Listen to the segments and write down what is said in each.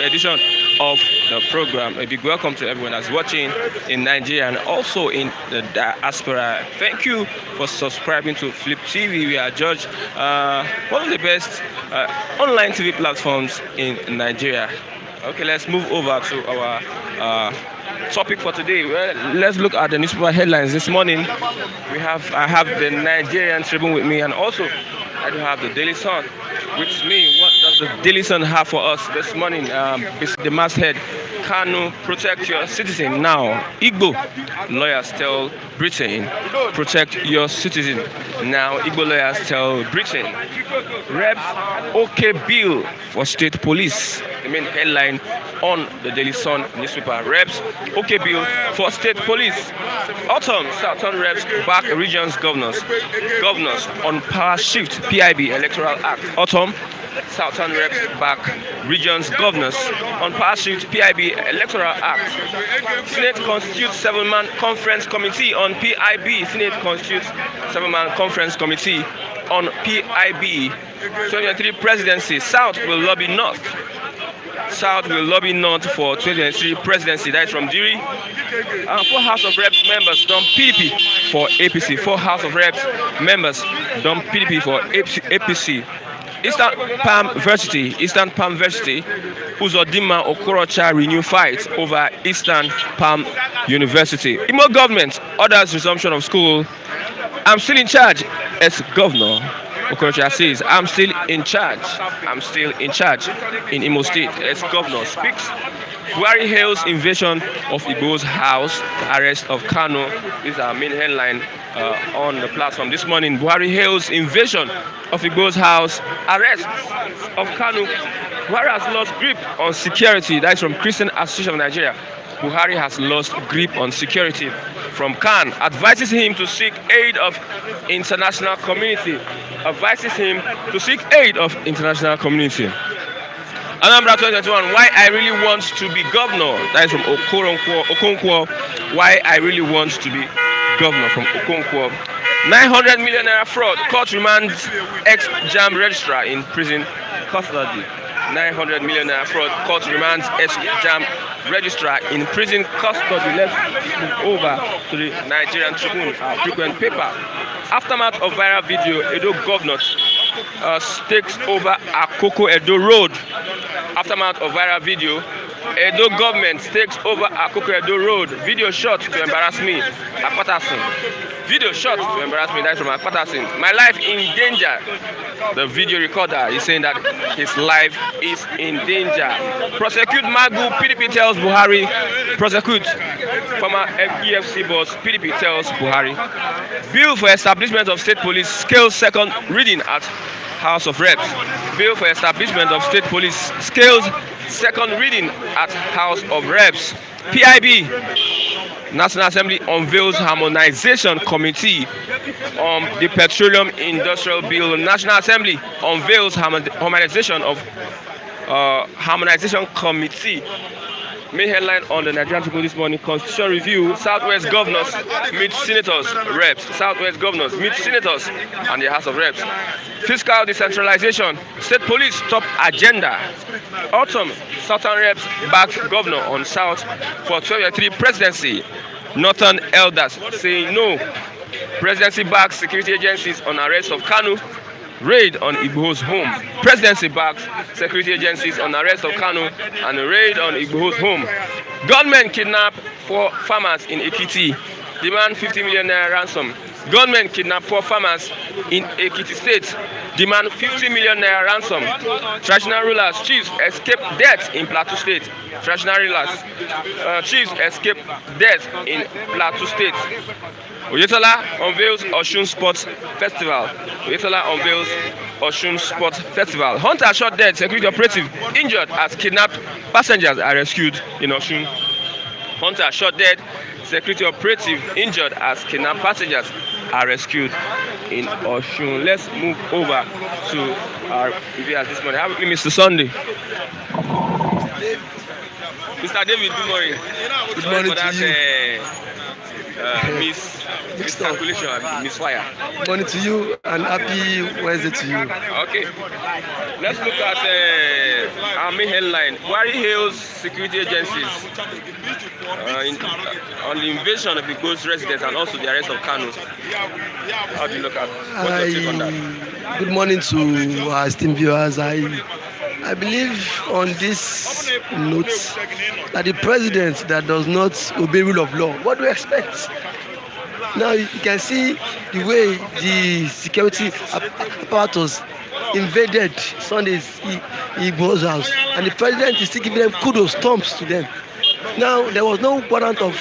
edition of the program. A big welcome to everyone that's watching in Nigeria and also in the diaspora. Thank you for subscribing to Flip TV. We are judged one of the best online TV platforms in Nigeria. Okay, let's move over to our topic for today. Well, let's look at the newspaper headlines this morning. I have the Nigerian Tribune with me, and also I do have the Daily Sun with me. What does the Daily Sun have for us this morning? The masthead, Kanu, protect your citizen now. Igbo lawyers tell Britain, protect your citizen now. Igbo lawyers tell Britain. Reps okay bill for state police. The main headline on the Daily Sun newspaper. Reps okay bill for state police. Autumn, Southern reps back regions governors on power shift PIB electoral act. Autumn, Southern reps back regions governors on power shift PIB electoral act. Senate constitutes 7-man conference committee on PIB. Senate constitutes 7-man conference committee on PIB. 2023 presidency. South will lobby North. South will lobby North for 2023 presidency. That is from Diri. 4 House of Reps members dump PDP for APC. 4 House of Reps members dump PDP for APC. Eastern Palm University, Uzodinma Okorocha renew fight over Eastern Palm University. Imo government orders resumption of school. I'm still in charge as governor. Okorocha says, I'm still in charge in Imo State as governor speaks. Buhari hails invasion of Igboho'S house, arrest of Kanu. This is our main headline on the platform this morning. Buhari hails invasion of Igboho'S house, arrest of Kanu. Buhari has lost grip on security. That is from Christian Association of Nigeria. Buhari has lost grip on security. From Khan, advises him to seek aid of international community. Anambra 2021, why I really want to be governor. That is from Okonkwo. Why I really want to be governor from Okonkwo. 900 million naira fraud. Court remands ex-JAMB registrar in prison custody. 900 million naira fraud. Court remands ex-JAMB registrar in prison custody. Let's move over to the Nigerian Tribune, our frequent paper. Aftermath of viral video, Edo governor takes over Akoko Edo Road. Aftermath of viral video, Edo government takes over Akoko Edo Road. Video shot to embarrass me. Akpatasin. Video shot to embarrass me. That's from Akpatasin. My life in danger. The video recorder is saying that his life is in danger. Prosecute Magu. PDP tells Buhari. Prosecute former EFC boss. PDP tells Buhari. Bill for establishment of state police scales second reading at House of Reps. Bill for establishment of state police scales second reading at House of Reps. PIB, National Assembly unveils harmonization committee on the petroleum industrial bill. National Assembly unveils harmonization committee. Main headline on the Nigerian Tribune this morning: Constitution review. Southwest governors meet senators, reps. Southwest governors meet senators and the House of Reps. Fiscal decentralization. State police top agenda. Autumn. Southern reps back governor on South for 2023 presidency. Northern elders say no. Presidency backs security agencies on arrest of Kanu. Raid on Igboho'S home. Presidency backs security agencies on arrest of Kanu and a raid on Igboho'S home. Gunmen kidnap 4 farmers in Ekiti. Demand 50 million naira ransom. Gunmen kidnap 4 farmers in Ekiti State. Demand 50 million naira ransom. Traditional rulers, chiefs escape death in Plateau State. Traditional rulers, chiefs escape death in Plateau State. Oyetola unveils Osun Sports Festival. Hunter shot dead. Security operative injured as kidnapped passengers are rescued in Osun. Hunter shot dead. Security operative injured as kidnapped passengers are rescued in Osun. Let's move over to our reviewers this morning. Have with me, Mr. Sunday. Mr. David, good morning. Good morning to you. miscalculation, misfire. Morning to you and happy Wednesday to you. Okay, let's look at our main headline. Buhari hails security agencies on the invasion of Igboho'S residents and also the arrest of Kanu. How do you look at what's your take on that? Good morning to our esteemed viewers. I believe on this note that the president that does not obey rule of law, what do we expect? Now you can see the way the security apparatus invaded Sunday's Igboho'S house, and the president is still giving them kudos, thumbs to them. Now there was no warrant of,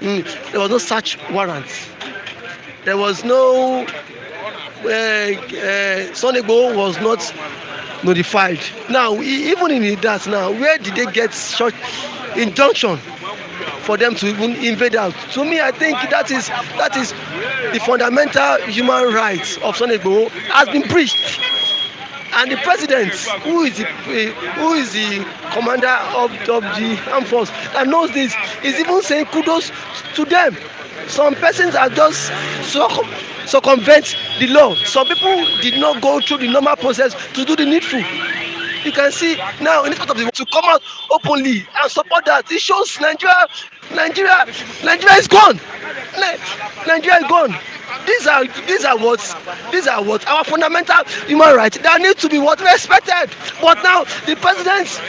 there was no search warrant. There was no Sunday Igboho was not notified. Now even in that, now where did they get such injunction for them to even invade out? To me, I think that is the fundamental human rights of Sunday Igboho has been breached. And the president, who is the commander of the armed force that knows this, is even saying kudos to them. Some persons are just circumvent the law. Some people did not go through the normal process to do the needful. You can see now in this part of the world to come out openly and support that. It shows Nigeria is gone. Nigeria is gone. These are what our fundamental human rights that need to be what respected. But now the president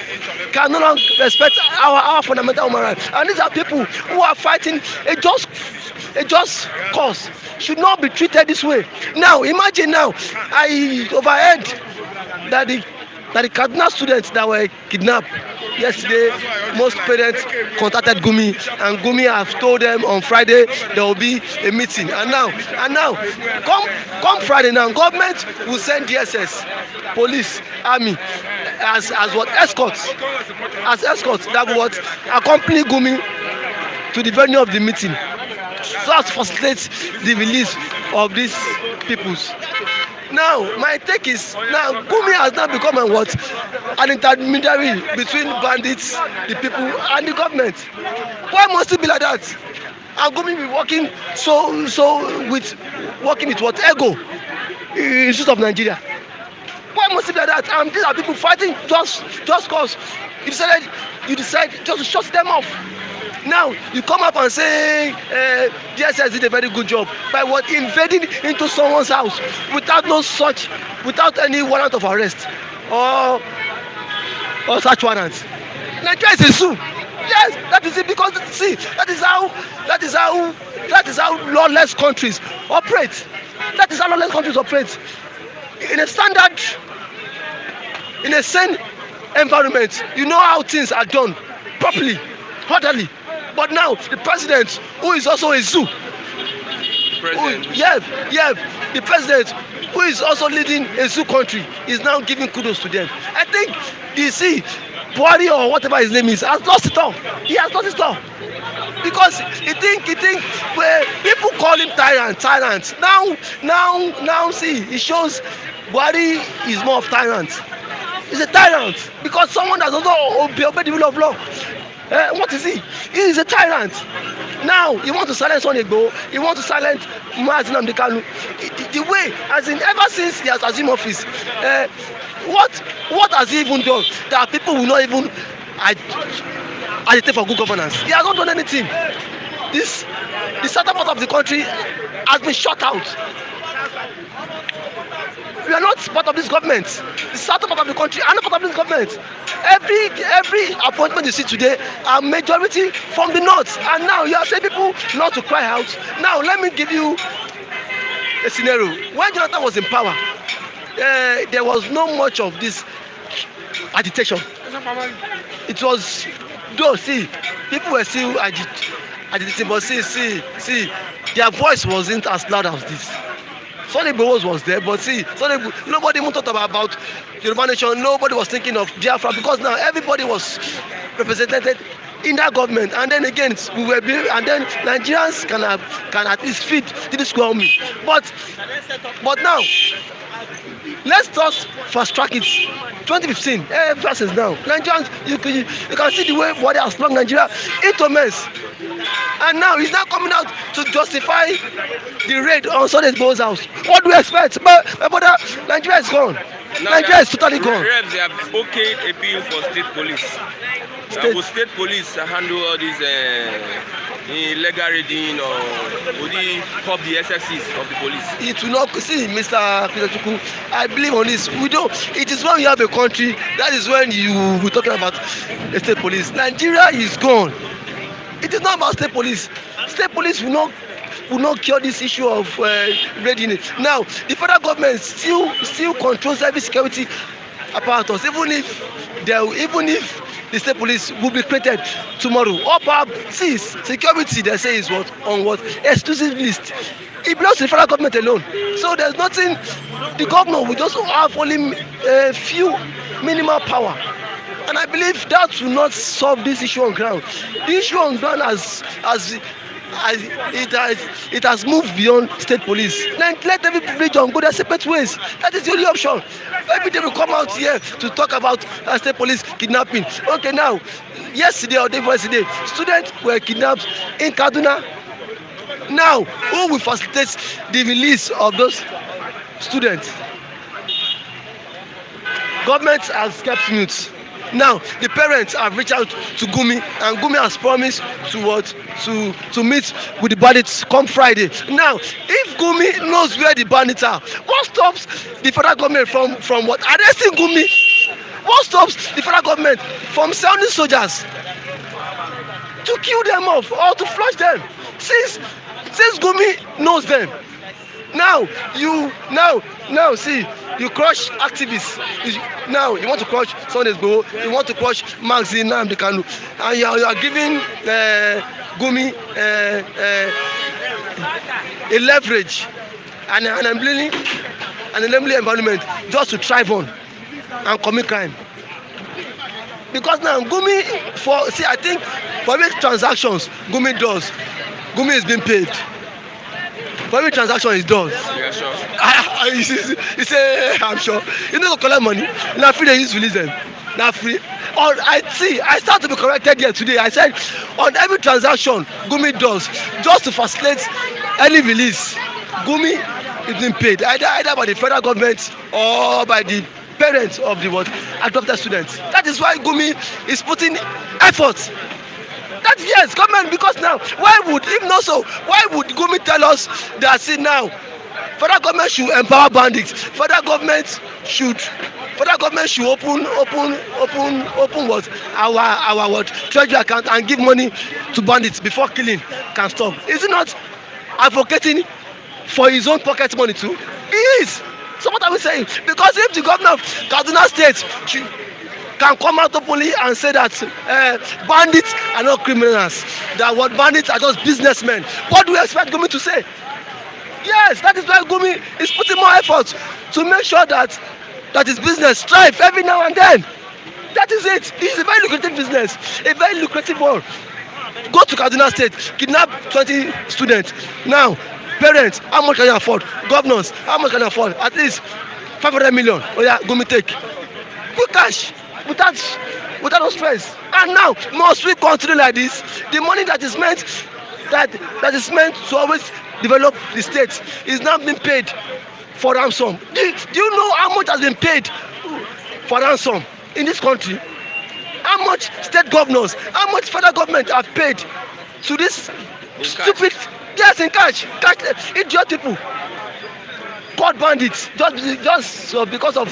can no longer respect our fundamental human rights. And these are people who are fighting a just cause, should not be treated this way. Now imagine now, I overheard that the Kaduna students that were kidnapped yesterday, most parents contacted Gumi, and Gumi have told them on Friday there will be a meeting. And now, come Friday now, government will send DSS, police, army as what escorts, that will what accompany Gumi to the venue of the meeting, so as to facilitate the release of these peoples. Now, my take is, now Gumi has now become an intermediary between bandits, the people, and the government. Why must it be like that? And Gumi be working working with what ego in the of Nigeria? Why must it be like that? And these are people fighting just cause. You decide just to shut them off. Now you come up and say DSS did a very good job by invading into someone's house without any warrant of arrest or search warrant. Nigeria is a zoo. Yes, that is it, because see, that is how lawless countries operate. That is how lawless countries operate. In a sane environment, you know how things are done properly, orderly. But now the president, who is also a zoo, the president who is also leading a zoo country, is now giving kudos to them. I think Buhari or whatever his name is has lost it all. He has lost it all because he think where people call him tyrant. Now see, it shows Buhari is more of tyrant. He's a tyrant because someone that does not obey the rule of law. What is he? He is a tyrant. Now he wants to silence Sunday Igboho. He wants to silence Kanu. The way, as in ever since he has assumed office, what has he even done that people will not even agitate for good governance? He has not done anything. The southern part of the country has been shut out. We are not part of this government. The southern part of the country are not part of this government. Every appointment you see today are majority from the north, and now you are saying people not to cry out. Now let me give you a scenario. When Jonathan was in power, there was not much of this agitation. It was, though, see, people were still agitating, but see, their voice wasn't as loud as this. Sunday Igboho'S was there, but see, nobody even thought about Yoruba nation. Nobody was thinking of Biafra, because now everybody was represented in that government. And then again, and then Nigerians can at least feed the square army. But now, let's just fast track it. 2015, versus now. Nigerians, you can see the way Buhari has flung Nigeria into mess. and now he's now coming out to justify the raid on Sunday Igboho's house. What do we expect? But my brother, Nigeria is gone. Now Nigeria is totally gone. Reps, they have okayed a bill for state police. Will state police handle all these illegal raiding, or would they cop the excesses of the police? It will not. See, Mr. Kizachukwu, I believe on this. We don't. It is when you have a country, that is when you will talking about the state police. Nigeria is gone. It is not about state police. State police will not cure this issue of raiding. Now, the federal government still controls every security apparatus, even if the state police will be created tomorrow. Or perhaps, see, security they say is on what exclusive list. It belongs to the federal government alone. So there's nothing. The governor will just have only a few minimal power. And I believe that will not solve this issue on ground. The issue on ground it has moved beyond state police. Then let every region go their separate ways. That is the only option. Every day we come out here to talk about state police kidnapping. Okay, now, yesterday or day before yesterday, students were kidnapped in Kaduna. Now, who will facilitate the release of those students? Government has kept mute. Now the parents have reached out to Gumi, and Gumi has promised to meet with the bandits come Friday. Now, if Gumi knows where the bandits are, what stops the federal government from what arresting Gumi? What stops the federal government from sending soldiers to kill them off or to flush them? Since Gumi knows them. Now see, you crush activists. Now you want to crush Sunday Igboho, you want to crush Nnamdi Kanu, and you are giving Gumi a leverage and an enabling environment just to thrive on and commit crime. Because now Gumi, I think for every transactions Gumi is being paid. For every transaction he does. Yeah, sure. He say, I'm sure. You know, collect money. Now free, they use to release them. Now free. I start to be corrected here today. I said, on every transaction Gumi does, just to facilitate any release, Gumi is being paid either by the federal government or by the parents of the adopted students. That is why Gumi is putting effort. That yes, government, because now why would Gumi tell us that see now federal government should empower bandits, federal government should open what our treasury account and give money to bandits before killing can stop? Is he not advocating for his own pocket money too? He is. So what are we saying? Because if the governor of Kaduna State can come out openly and say that bandits are not criminals, that what bandits are just businessmen, what do we expect Gumi to say? Yes, that is why Gumi is putting more effort to make sure that his business thrives every now and then. That is it. This is a very lucrative business, a very lucrative one. Go to Kaduna State, kidnap 20 students. Now, parents, how much can you afford? Governors, how much can you afford? At least 500 million. Oh yeah, Gumi take. Quick cash. Without no stress. And now must we continue like this? The money that is meant to always develop the state is now being paid for ransom. Do you know how much has been paid for ransom in this country? How much state governors, how much federal government have paid to this stupid in cash idiot people called bandits just because of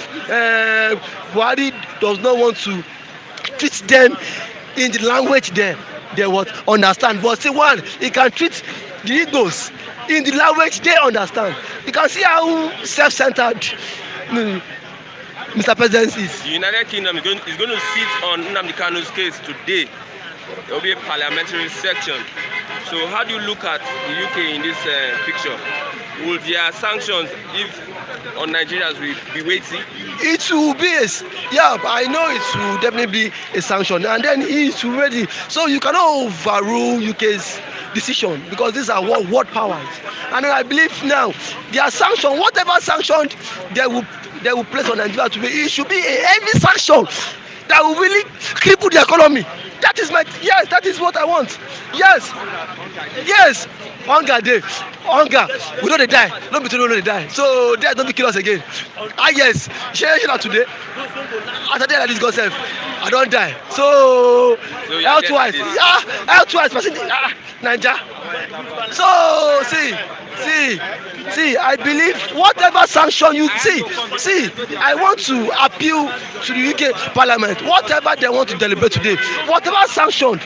Buhari does not want to treat them in the language they understand. But see, one, he can treat the Igboho'S in the language they understand. You can see how self-centered Mr. President is. The United Kingdom is going to sit on Nnamdi Kanu's case today. There will be a parliamentary section. So how do you look at the UK in this picture? Will their sanctions, if on Nigerians, will be weighty? It will be I know it will definitely be a sanction, and then it's ready. So you cannot overrule UK's decision because these are world powers. And I believe now their sanction, whatever sanction they will place on Nigeria today, it should be a heavy sanction that will really cripple the economy. That yes, that is what I want. Yes, yes. Hunger dey, hunger. We know they die. No be today we know they die. So death don't be kill us again. Yes. Share today. After day like this, God self, I don't die. So health wise, health wise, person, Naija. So see, I believe whatever sanction you see, I want to appeal to the UK Parliament. Whatever they want to deliberate today, whatever sanction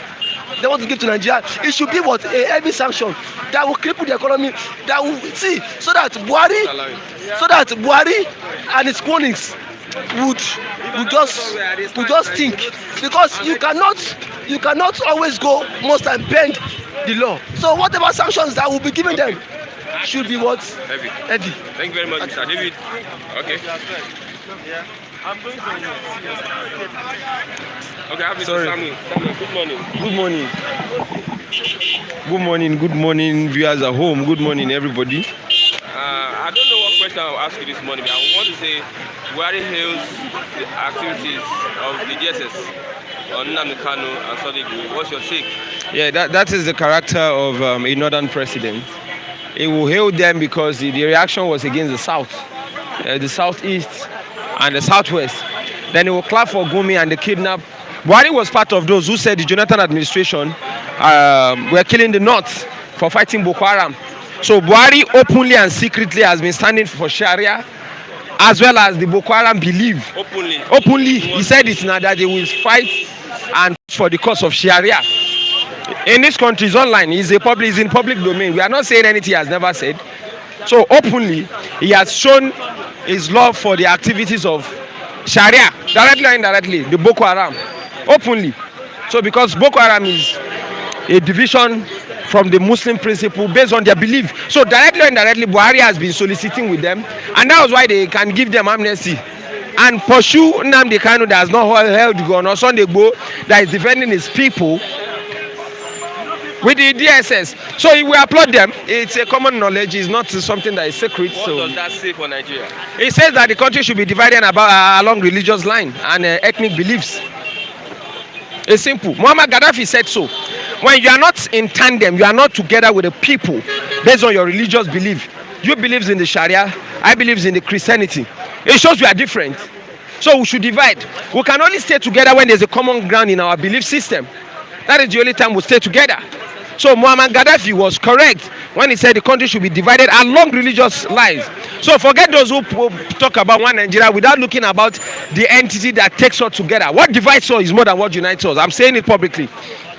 they want to give to Nigeria, it should be what a heavy sanction that will cripple the economy. That will see so that Buhari and his cronies would just think, because you cannot always go most time bend the law. So whatever sanctions that will be given them should be what heavy. Thank you very much, Mr. David. Okay. Okay, I have Mr. Samuel. Good morning, viewers at home. Good morning, everybody. I don't know what question I'll ask you this morning, but I want to say, Buhari hails the activities of the DSS on Kanu and Igboho. What's your take? Yeah, that is the character of a northern president. He will hail them because the reaction was against the south, the southeast, and the southwest. Then he will clap for Gumi and the kidnap. Buhari was part of those who said the Jonathan administration were killing the north for fighting Boko Haram. So Buhari openly and secretly has been standing for Sharia, as well as the Boko Haram believe. Openly, he said it now that they will fight and for the cause of Sharia. In this country, it's online. It's in public domain. We are not saying anything he has never said. So openly, he has shown his love for the activities of Sharia, directly or indirectly, the Boko Haram, openly. So because Boko Haram is a division from the Muslim principle based on their belief. So directly or indirectly, Buhari has been soliciting with them, and that was why they can give them amnesty and pursue Nnamdi Kanu that has not held the gun, or Sunday Igboho that is defending his people with the DSS. So we applaud them. It's a common knowledge. It's not something that is secret. What does that say for Nigeria? It says that the country should be divided along religious line and ethnic beliefs. It's simple. Muammar Gaddafi said so. When you are not in tandem, you are not together with the people based on your religious belief. You believe in the Sharia, I believe in the Christianity. It shows we are different. So we should divide. We can only stay together when there's a common ground in our belief system. That is the only time we stay together. So Muammar Gaddafi was correct when he said the country should be divided along religious lines. So forget those who talk about one Nigeria without looking about the entity that takes us together. What divides us is more than what unites us. I'm saying it publicly.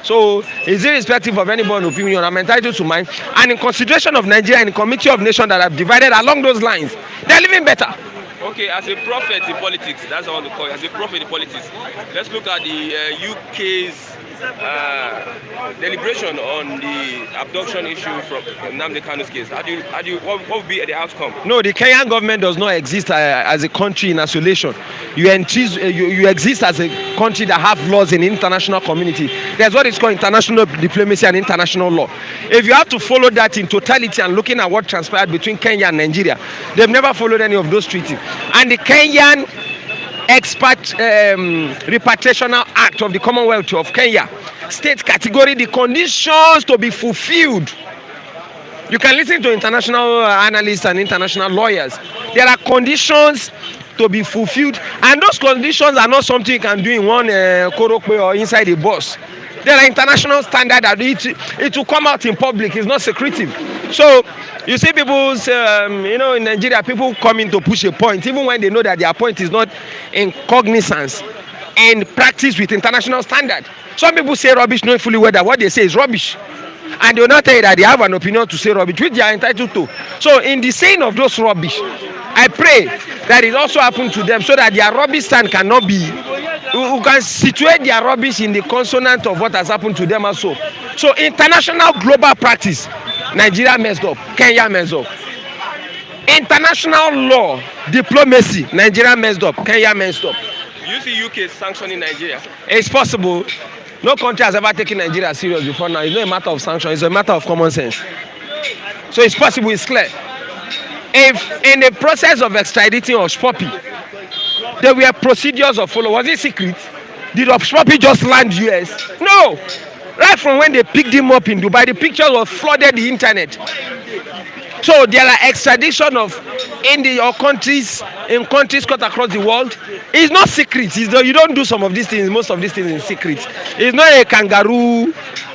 So it's irrespective of anybody's opinion. I'm entitled to mine. And in consideration of Nigeria and the Committee of Nations that have divided along those lines, they're living better. Okay, as a prophet in politics, that's what I want to call it. As a prophet in politics, let's look at the UK's deliberation on the abduction issue from Nnamdi Kanu's case. What would be the outcome? No, the Kenyan government does not exist as a country in isolation. You exist as a country that have laws in the international community. There's what is called international diplomacy and international law. If you have to follow that in totality and looking at what transpired between Kenya and Nigeria, they've never followed any of those treaties. And the Kenyan Repatriational Act of the Commonwealth of Kenya states category the conditions to be fulfilled. You can listen to international analysts and international lawyers. There are conditions to be fulfilled, and those conditions are not something you can do in one korokwe or inside a bus. There are international standards that it will come out in public. It's not secretive. So you see people, in Nigeria, people come in to push a point, even when they know that their point is not in cognizance and practice with international standard. Some people say rubbish, knowing fully well that what they say is rubbish. And they will not tell you that they have an opinion to say rubbish, which they are entitled to. So in the saying of those rubbish, I pray that it also happen to them so that their rubbish stand cannot be, we can situate their rubbish in the consonant of what has happened to them also. So international global practice, Nigeria messed up, Kenya messed up. International law, diplomacy, Nigeria messed up, Kenya messed up. You see UK sanctioning Nigeria? It's possible. No country has ever taken Nigeria serious before now. It's not a matter of sanction, it's a matter of common sense. So it's possible, it's clear. If in the process of extraditing Oshpopi, there were procedures of follow, was it secret? Did Oshpopi just land US? No. Right from when they picked him up in Dubai, the pictures were flooded the internet. So there are extradition of India or countries in countries cut across the world. It's not secret. You don't do some of these things, most of these things in secret. It's not a kangaroo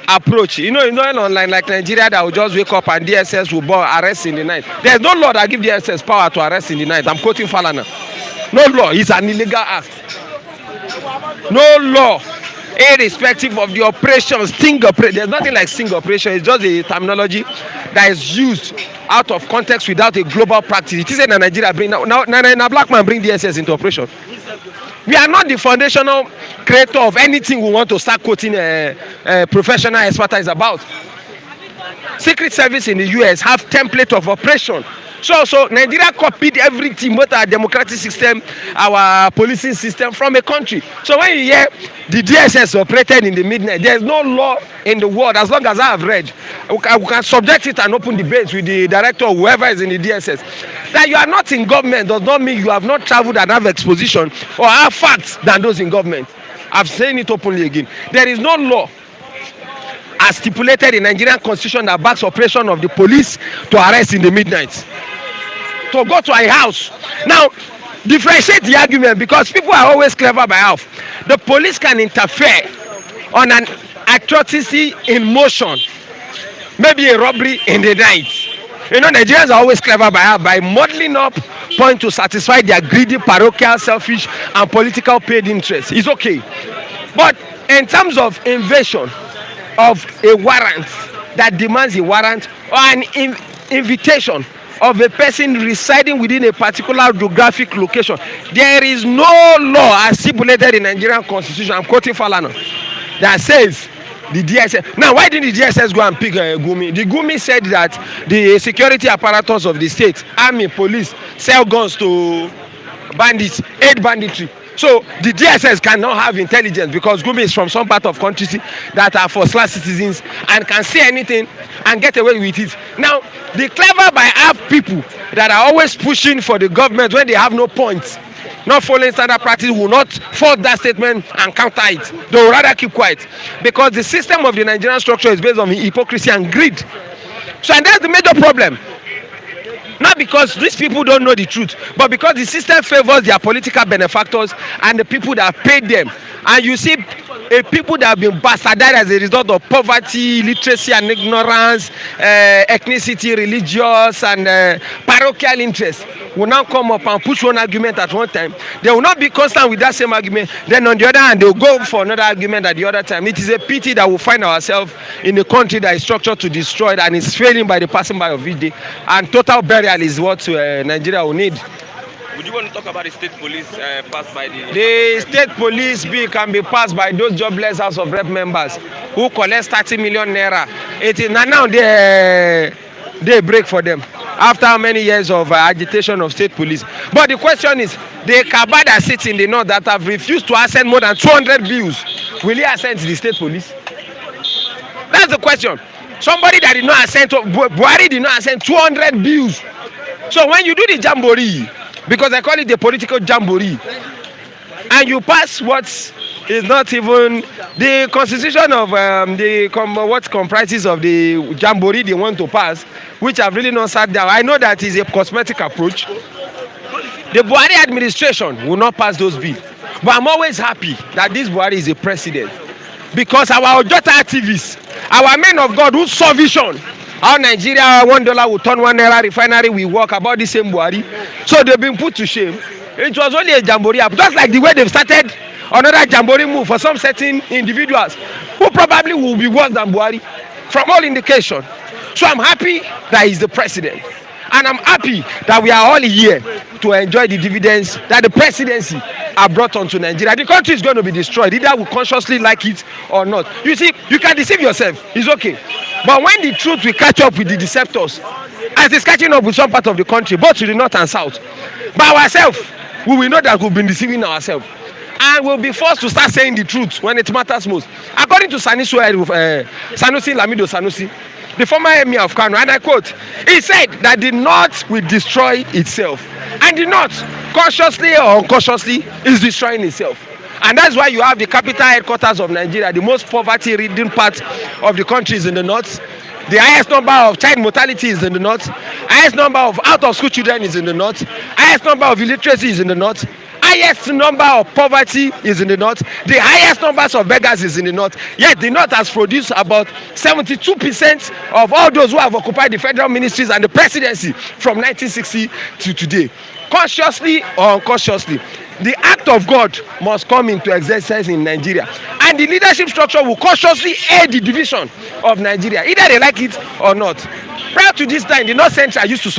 approach. It's not online like Nigeria that will just wake up and DSS will arrest in the night. There's no law that gives DSS power to arrest in the night. I'm quoting Falana. No law. It's an illegal act. No law. Irrespective of the operation, sting operation. There's nothing like sting operation. It's just a terminology that is used out of context without a global practice. It isn't that Nigeria bring now black man bring DSS into operation. We are not the foundational creator of anything we want to start quoting professional expertise about. Secret Service in the US have template of operation. So Nigeria copied everything, both our democratic system, our policing system from a country. So when you hear the DSS operated in the midnight, there is no law in the world, as long as I have read. We can subject it and open debates with the director or whoever is in the DSS. That you are not in government does not mean you have not traveled and have exposition or have facts than those in government. I've said it openly again. There is no law as stipulated in Nigerian constitution that backs operation of the police to arrest in the midnight, to go to a house. Now, differentiate the argument, because people are always clever by half. The police can interfere on an atrocity in motion, maybe a robbery in the night. Nigerians are always clever by half, by modeling up point to satisfy their greedy, parochial, selfish, and political paid interests. It's okay. But in terms of invasion of a warrant that demands a warrant, or an invitation of a person residing within a particular geographic location, there is no law as stipulated in Nigerian constitution, I'm quoting Falana, that says the DSS. Now, why didn't the DSS go and pick Gumi? The Gumi said that the security apparatus of the state, army, police, sell guns to bandits, aid banditry. So the DSS cannot have intelligence because Gumi is from some part of countries that are first-class citizens and can say anything and get away with it. Now, the clever by half people that are always pushing for the government when they have no points, not following standard practice, will not fault that statement and counter it. They will rather keep quiet, because the system of the Nigerian structure is based on hypocrisy and greed. So, and that's the major problem. Not because these people don't know the truth, but because the system favors their political benefactors and the people that paid them. And you see people that have been bastardized as a result of poverty, illiteracy and ignorance, ethnicity, religious and parochial interests will now come up and push one argument at one time. They will not be constant with that same argument. Then on the other hand, they will go for another argument at the other time. It is a pity that we find ourselves in a country that is structured to destroy and is failing by the passing by of each day. And total burial is what Nigeria will need. Would you want to talk about the state police passed by the... The state police bill can be passed by those jobless House of Rep members who collect 30 million naira. It is now they break for them after how many years of agitation of state police. But the question is, the cabal that sits in the north that have refused to assent more than 200 bills, will he assent the state police? That's the question. Somebody that did not assent, Buhari did not assent 200 bills. So when you do the jamboree, because I call it the political jamboree, and you pass what is not even the constitution of what comprises of the jamboree they want to pass, which I've really not sat down. I know that is a cosmetic approach. The Buhari administration will not pass those bills. But I'm always happy that this Buhari is a president, because our Ojota activists, our men of God who saw vision, how Nigeria $1 will turn 1 naira refinery, we work about the same Buhari. So they've been put to shame. It was only a jamboree, just like the way they've started another jamboree move for some certain individuals who probably will be worse than Buhari from all indication. So I'm happy that he's the president, and I'm happy that we are all here to enjoy the dividends that the presidency have brought onto Nigeria. The country is going to be destroyed, either we consciously like it or not. You see, you can deceive yourself, it's okay. But when the truth will catch up with the deceptors, as it's catching up with some part of the country, both to the north and south, by ourselves, we will know that we've been deceiving ourselves. And we'll be forced to start saying the truth when it matters most. According to Sanusi Lamido Sanusi, the former emir of Kanu, and I quote, he said that the north will destroy itself. And the north, consciously or unconsciously, is destroying itself. And that's why you have the capital headquarters of Nigeria. The most poverty-ridden part of the country is in the north. The highest number of child mortality is in the north. Highest number of out-of-school children is in the north. Highest number of illiteracy is in the north. Highest number of poverty is in the north. The highest numbers of beggars is in the north. Yet the north has produced about 72% of all those who have occupied the federal ministries and the presidency from 1960 to today. Consciously or unconsciously, the act of God must come into existence in Nigeria, and the leadership structure will consciously aid the division of Nigeria, either they like it or not. Prior to this time, the North Central used to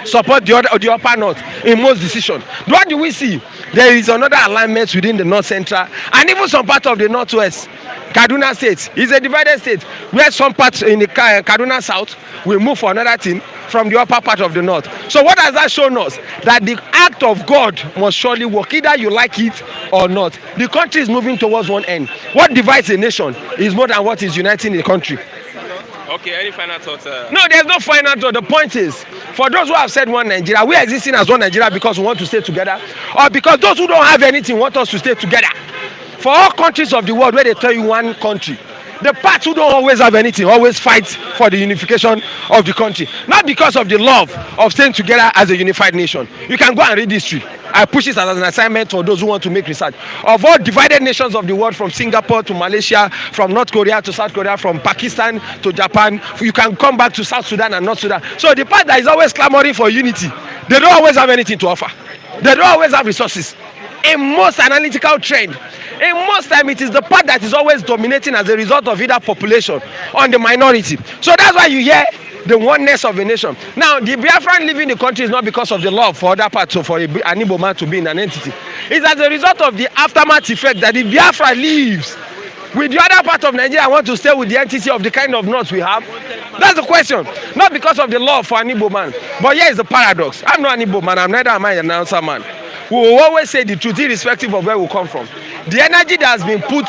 support the upper north in most decisions. What do we see? There is another alignment within the North Central and even some part of the Northwest. Kaduna State is a divided state where some parts in the Kaduna South will move for another thing from the upper part of the north. So what has that shown us? That the act of God must surely work, either you like it or not. The country is moving towards one end. What divides a nation is more than what is uniting the country. Okay, any final thoughts? No, there's no final thought. The point is, for those who have said one Nigeria, we are existing as one Nigeria because we want to stay together, or because those who don't have anything want us to stay together. For all countries of the world where they tell you one country, the parts who don't always have anything always fight for the unification of the country, not because of the love of staying together as a unified nation. You can go and read history. I push it as an assignment for those who want to make research. Of all divided nations of the world, from Singapore to Malaysia, from North Korea to South Korea, from Pakistan to Japan, you can come back to South Sudan and North Sudan. So the part that is always clamoring for unity, they don't always have anything to offer. They don't always have resources. In most analytical trend, in most time, it is the part that is always dominating as a result of either population or the minority. So that's why you hear the oneness of a nation. Now, the Biafran leaving the country is not because of the love for other parts, so for an Igbo man to be in an entity. It's as a result of the aftermath effect that the Biafra leaves. With the other part of Nigeria, I want to stay with the entity of the kind of north we have. That's the question. Not because of the love for an Igbo man. But here is the paradox. I'm not an Igbo man. I'm neither am I an Hausa man. We will always say the truth, irrespective of where we come from. The energy that has been put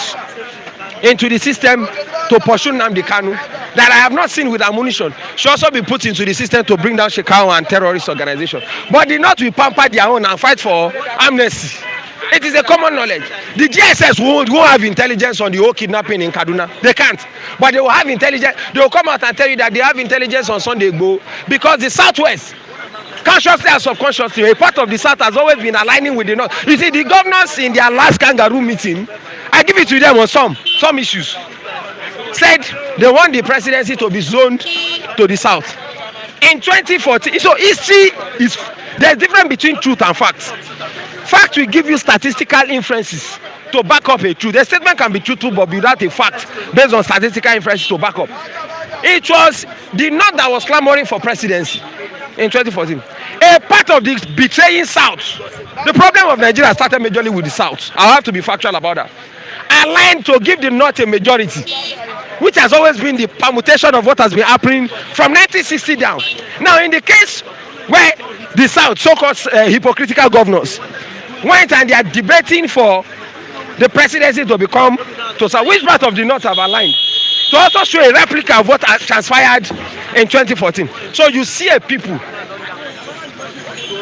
into the system to pursue Nnamdi Kanu, that I have not seen with ammunition, should also be put into the system to bring down Shekau and terrorist organization. But the North will pamper their own and fight for amnesty. It is a common knowledge. The GSS won't have intelligence on the whole kidnapping in Kaduna. They can't. But they will have intelligence. They will come out and tell you that they have intelligence on Sunday Igboho, because the Southwest, consciously and subconsciously, a part of the South has always been aligning with the North. You see, the governors in their last kangaroo meeting, I give it to them on some issues, said they want the presidency to be zoned to the South. In 2014, so history is, there's difference between truth and facts. Fact will give you statistical inferences to back up a truth. A statement can be truthful but without a fact based on statistical inferences to back up. It was the North that was clamoring for presidency in 2014. A part of the betraying South. The problem of Nigeria started majorly with the South. I have to be factual about that. Aligned to give the North a majority, which has always been the permutation of what has been happening from 1960 down. Now, in the case where the South, so-called hypocritical governors, went and they are debating for the presidency to become to South, which part of the North have aligned to also show a replica of what has transpired in 2014. So you see a people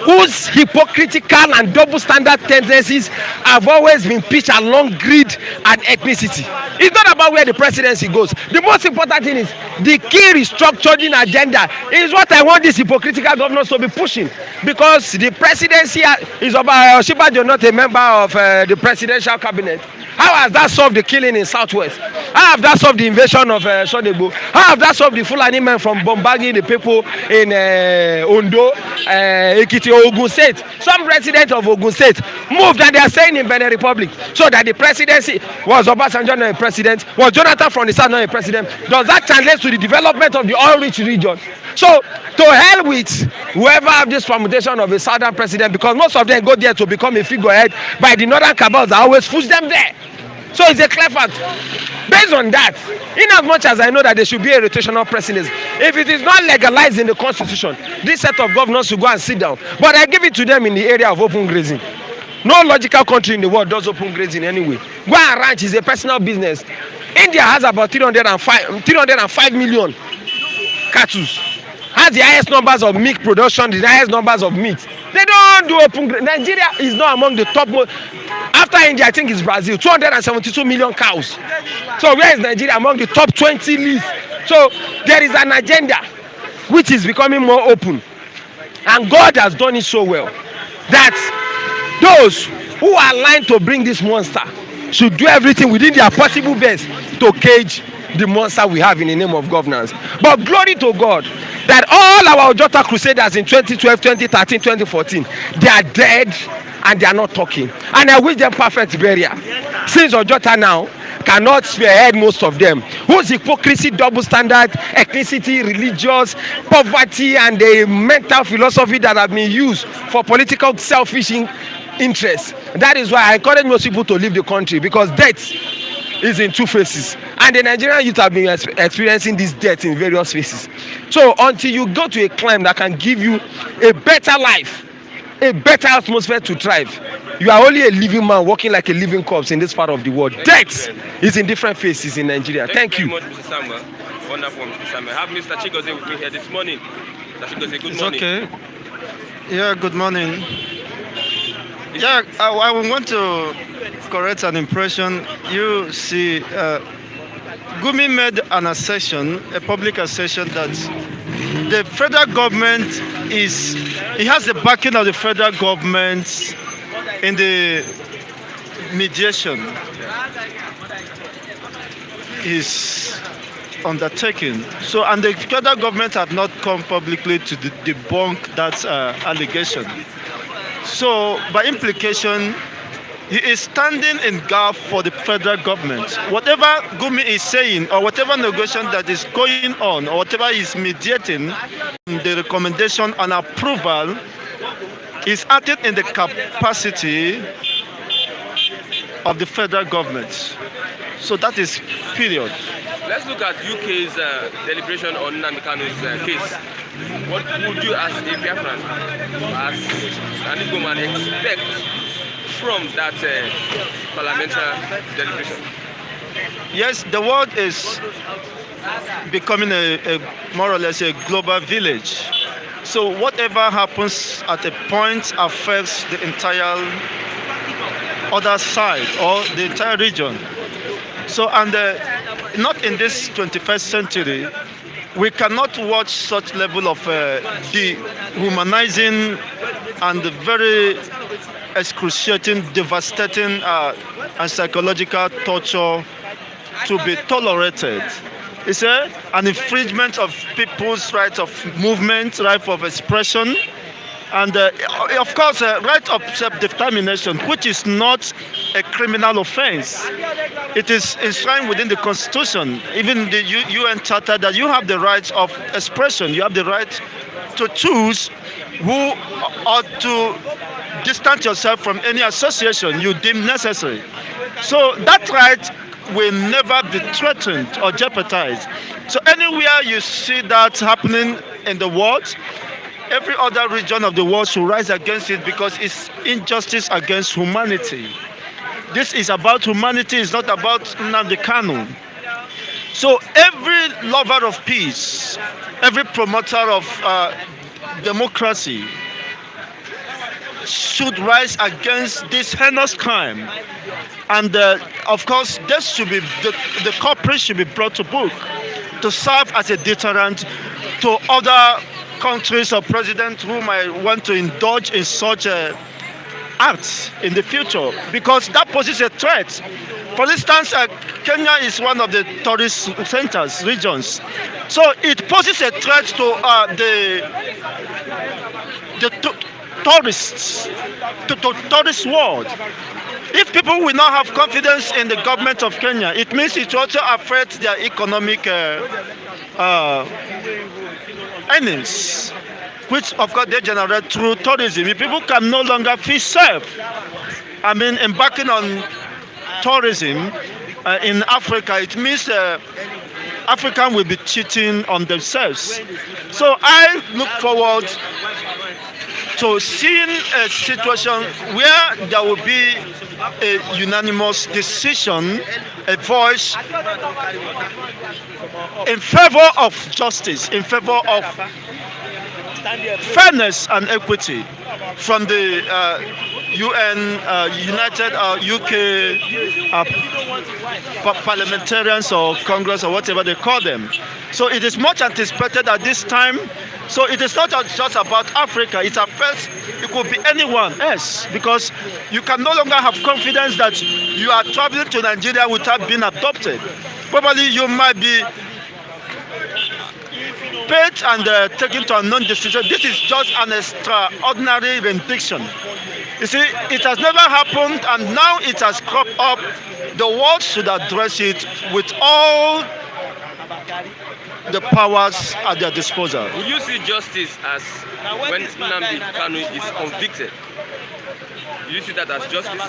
whose hypocritical and double standard tendencies have always been pitched along greed and ethnicity. It's not about where the presidency goes. The most important thing is the key restructuring agenda is what I want these hypocritical governors to be pushing, because the presidency is about Shibajo, not a member of the presidential cabinet. How has that solved the killing in Southwest? How have that solved the invasion of Sodebo? How have that solved the Fulani men from bombarding the people in Ondo, Ekiti, Ogun State? Some residents of Ogun State moved and they are staying in Benin Republic, so that the presidency was Obasanjo not a president, was Jonathan from the South not a president. Does that translate to the development of the oil-rich region? So to hell with whoever have this permutation of a southern president, because most of them go there to become a figurehead by the northern cabals that always push them there. So it's a clear fact. Based on that, in as much as I know that there should be a rotational presidency, if it is not legalized in the constitution, this set of governors should go and sit down. But I give it to them in the area of open grazing. No logical country in the world does open grazing anyway. Go and ranch is a personal business. India has about 305 million cattle. Has the highest numbers of milk production, the highest numbers of meat. They don't do open grazing. Nigeria is not among the top most. After India, I think it's Brazil, 272 million cows. So where is Nigeria among the top 20 list? So there is an agenda which is becoming more open, and God has done it so well that those who are aligned to bring this monster should do everything within their possible best to cage the monster we have in the name of governance. But glory to God that all our Ojota crusaders in 2012, 2013, 2014, they are dead and they are not talking. And I wish them perfect burial. Since Ojota now cannot spearhead most of them, whose hypocrisy, double standard, ethnicity, religious, poverty, and the mental philosophy that have been used for political selfish interests. That is why I encourage most people to leave the country, because death is in two faces, and the Nigerian youth have been experiencing this death in various phases. So until you go to a climb that can give you a better life, a better atmosphere to thrive, you are only a living man walking like a living corpse in this part of the world. Death is in different phases in Nigeria. Thank you. Very much, Mr. Samuel. Wonderful, Mr. Samuel. I have Mr. Chigozie with me here this morning. Mr. Chigozie, good morning. Okay. Yeah, good morning. Yeah, I want to correct an impression. You see, Gumi made an assertion, a public assertion, that the federal government he has the backing of the federal government in the mediation is undertaking. So, and the federal government have not come publicly to debunk that allegation. So, by implication, he is standing in gap for the federal government. Whatever Gumi is saying, or whatever negotiation that is going on, or whatever is mediating, the recommendation and approval is acting in the capacity of the federal government. So that is period. Let's look at UK's deliberation on Nnamdi Kanu's case. What would you, as a Biafran, as an Igbo man, expect from that parliamentary deliberation? Yes, the world is becoming a more or less a global village. So whatever happens at a point affects the entire other side or the entire region. So, and not in this 21st century, we cannot watch such level of dehumanizing and very excruciating, devastating and psychological torture to be tolerated. It's an infringement of people's right of movement, right of expression, and of course, right of self-determination, which is not a criminal offense. It is enshrined within the Constitution, even the UN Charter, that you have the right of expression. You have the right to choose who or to distance yourself from any association you deem necessary. So that right will never be threatened or jeopardized. So anywhere you see that happening in the world, every other region of the world should rise against it, because it's injustice against humanity. This is about humanity, it's not about Nnamdi Kanu. So every lover of peace, every promoter of democracy should rise against this heinous crime. And of course, this should be the culprit should be brought to book to serve as a deterrent to other countries or presidents who might want to indulge in such acts in the future, because that poses a threat. For instance, Kenya is one of the tourist centers, regions. So it poses a threat to the tourists, to tourist world. If people will not have confidence in the government of Kenya, it means it will also affect their economic earnings, which of course they generate through tourism. If people can no longer feel safe, I mean, embarking on tourism in Africa, it means Africans will be cheating on themselves. So I look forward to seeing a situation where there will be a unanimous decision, a voice in favor of justice, in favor of fairness and equity from the UN, United UK parliamentarians or Congress or whatever they call them. So it is much anticipated at this time. So it is not just about Africa. It affects, it could be anyone else, because you can no longer have confidence that you are traveling to Nigeria without being adopted. Probably you might be paid and taken to a non-destination. This is just an extraordinary rendition. You see, it has never happened, and now it has cropped up. The world should address it with all the powers at their disposal. Will you see justice as when Nnamdi Kanu is convicted? Do you see that as justice?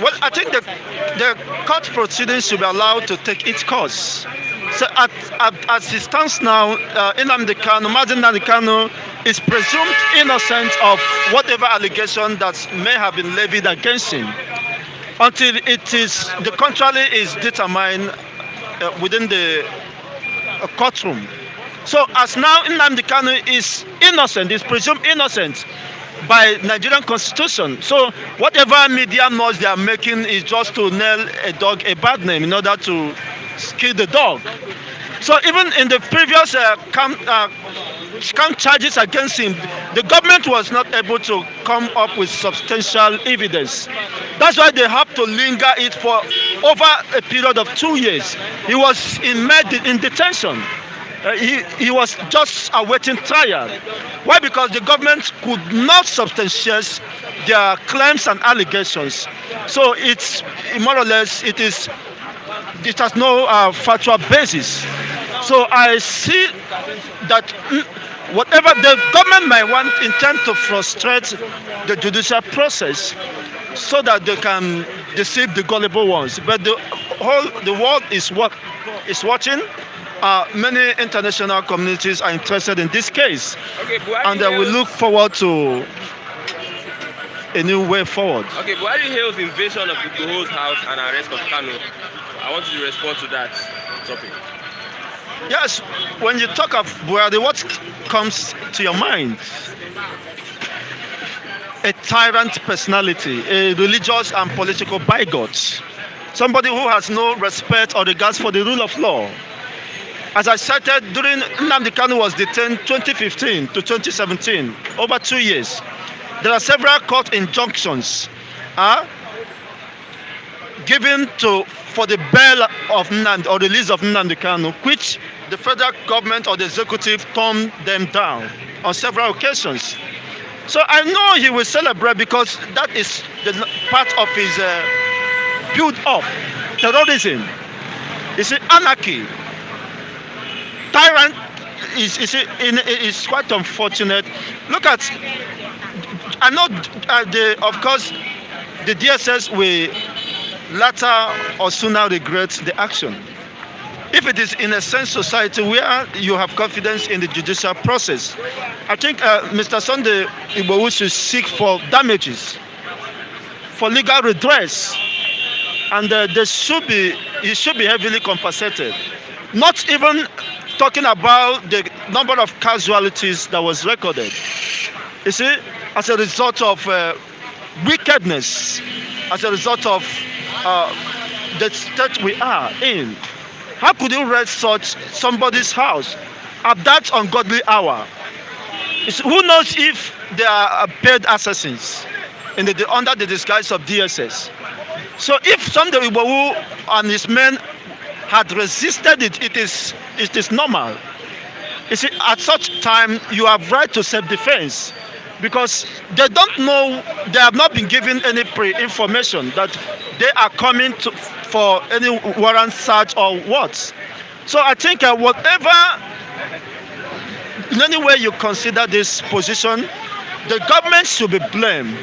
Well, I think the court proceedings should be allowed to take its course. So as it stands now, Nnamdi Kanu is presumed innocent of whatever allegation that may have been levied against him, until the contrary is determined within the courtroom. So as now Nnamdi Kanu is innocent, is presumed innocent by Nigerian constitution. So whatever media noise they are making is just to nail a dog a bad name in order to kill the dog. So even in the previous count charges against him, the government was not able to come up with substantial evidence. That's why they have to linger it for over a period of 2 years. He was in detention. He was just awaiting trial. Why? Because the government could not substantiate their claims and allegations. So it's more or less it has no factual basis. So I see that whatever the government might intend to frustrate the judicial process so that they can deceive the gullible ones. But the world is watching. Many international communities are interested in this case, and we look forward to a new way forward. Okay, Buhari hails invasion of Igboho'S house and arrest of Kanu. I want you to respond to that topic. Yes, when you talk of Buhari, what comes to your mind? A tyrant personality, a religious and political bigot, somebody who has no respect or regards for the rule of law. As I cited, during Nnamdi Kanu was detained 2015 to 2017, over 2 years. There are several court injunctions given for the bail of Nnamdi or release of Nnamdi Kanu, which the federal government or the executive turned them down on several occasions. So I know he will celebrate, because that is the part of his build-up. Terrorism, you see, anarchy. Tyrant is quite unfortunate. Look at, I know of course the DSS will later or sooner regret the action. If it is in a sense society where you have confidence in the judicial process, I think Mr. Sunday Igboho'S should seek for damages, for legal redress, and he should be heavily compensated. Not even talking about the number of casualties that was recorded. You see, as a result of wickedness, as a result of the state we are in. How could you raid such somebody's house at that ungodly hour? Who knows if they are paid assassins under the disguise of DSS? So if Sunday Igboho and his men had resisted it, it is normal. You see, at such time, you have right to self-defense, because they don't know, they have not been given any pre-information that they are coming for any warrant search or what. So I think whatever, in any way you consider this position, the government should be blamed.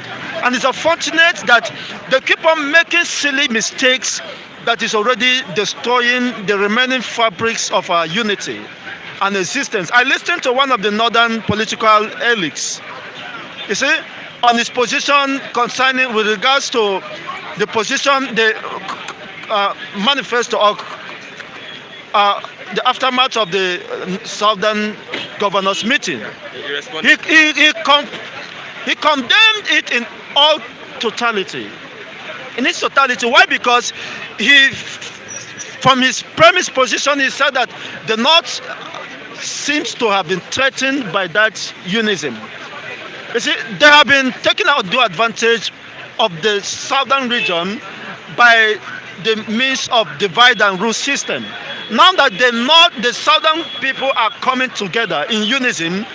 And it's unfortunate that they keep on making silly mistakes that is already destroying the remaining fabrics of our unity and existence. I listened to one of the northern political elites, you see, on his position concerning with regards to the position, the manifesto of the aftermath of the Southern Governors meeting. He condemned it in all totality. It needs totality. Why? Because from his premise position, he said that the North seems to have been threatened by that unism. You see, they have been taking undue advantage of the southern region by the means of divide and rule system. Now that the southern people are coming together in unison,